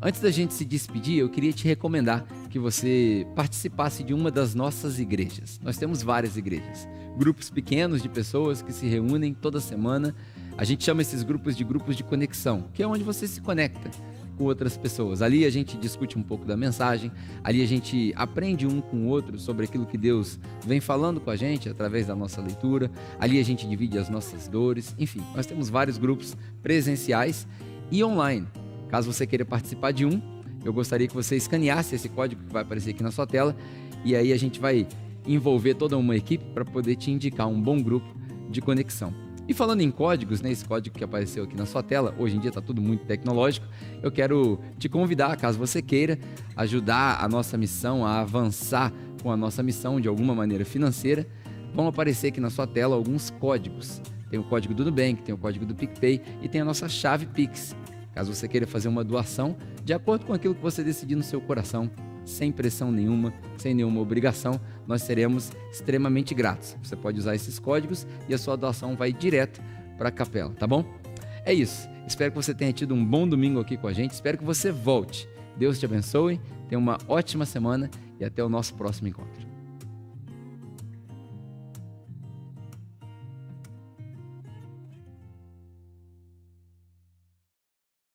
Antes da gente se despedir, eu queria te recomendar que você participasse de uma das nossas igrejas. Nós temos várias igrejas, grupos pequenos de pessoas que se reúnem toda semana. A gente chama esses grupos de conexão, que é onde você se conecta com outras pessoas. Ali a gente discute um pouco da mensagem, ali a gente aprende um com o outro sobre aquilo que Deus vem falando com a gente através da nossa leitura, ali a gente divide as nossas dores, enfim, nós temos vários grupos presenciais e online. Caso você queira participar de um, eu gostaria que você escaneasse esse código que vai aparecer aqui na sua tela e aí a gente vai envolver toda uma equipe para poder te indicar um bom grupo de conexão. E falando em códigos, né, esse código que apareceu aqui na sua tela, hoje em dia está tudo muito tecnológico, eu quero te convidar, caso você queira, ajudar a nossa missão a avançar com a nossa missão de alguma maneira financeira, vão aparecer aqui na sua tela alguns códigos. Tem o código do Nubank, tem o código do PicPay e tem a nossa chave Pix. Caso você queira fazer uma doação, de acordo com aquilo que você decidir no seu coração, sem pressão nenhuma, sem nenhuma obrigação, nós seremos extremamente gratos. Você pode usar esses códigos e a sua doação vai direto para a capela, tá bom? É isso. Espero que você tenha tido um bom domingo aqui com a gente. Espero que você volte. Deus te abençoe, tenha uma ótima semana e até o nosso próximo encontro.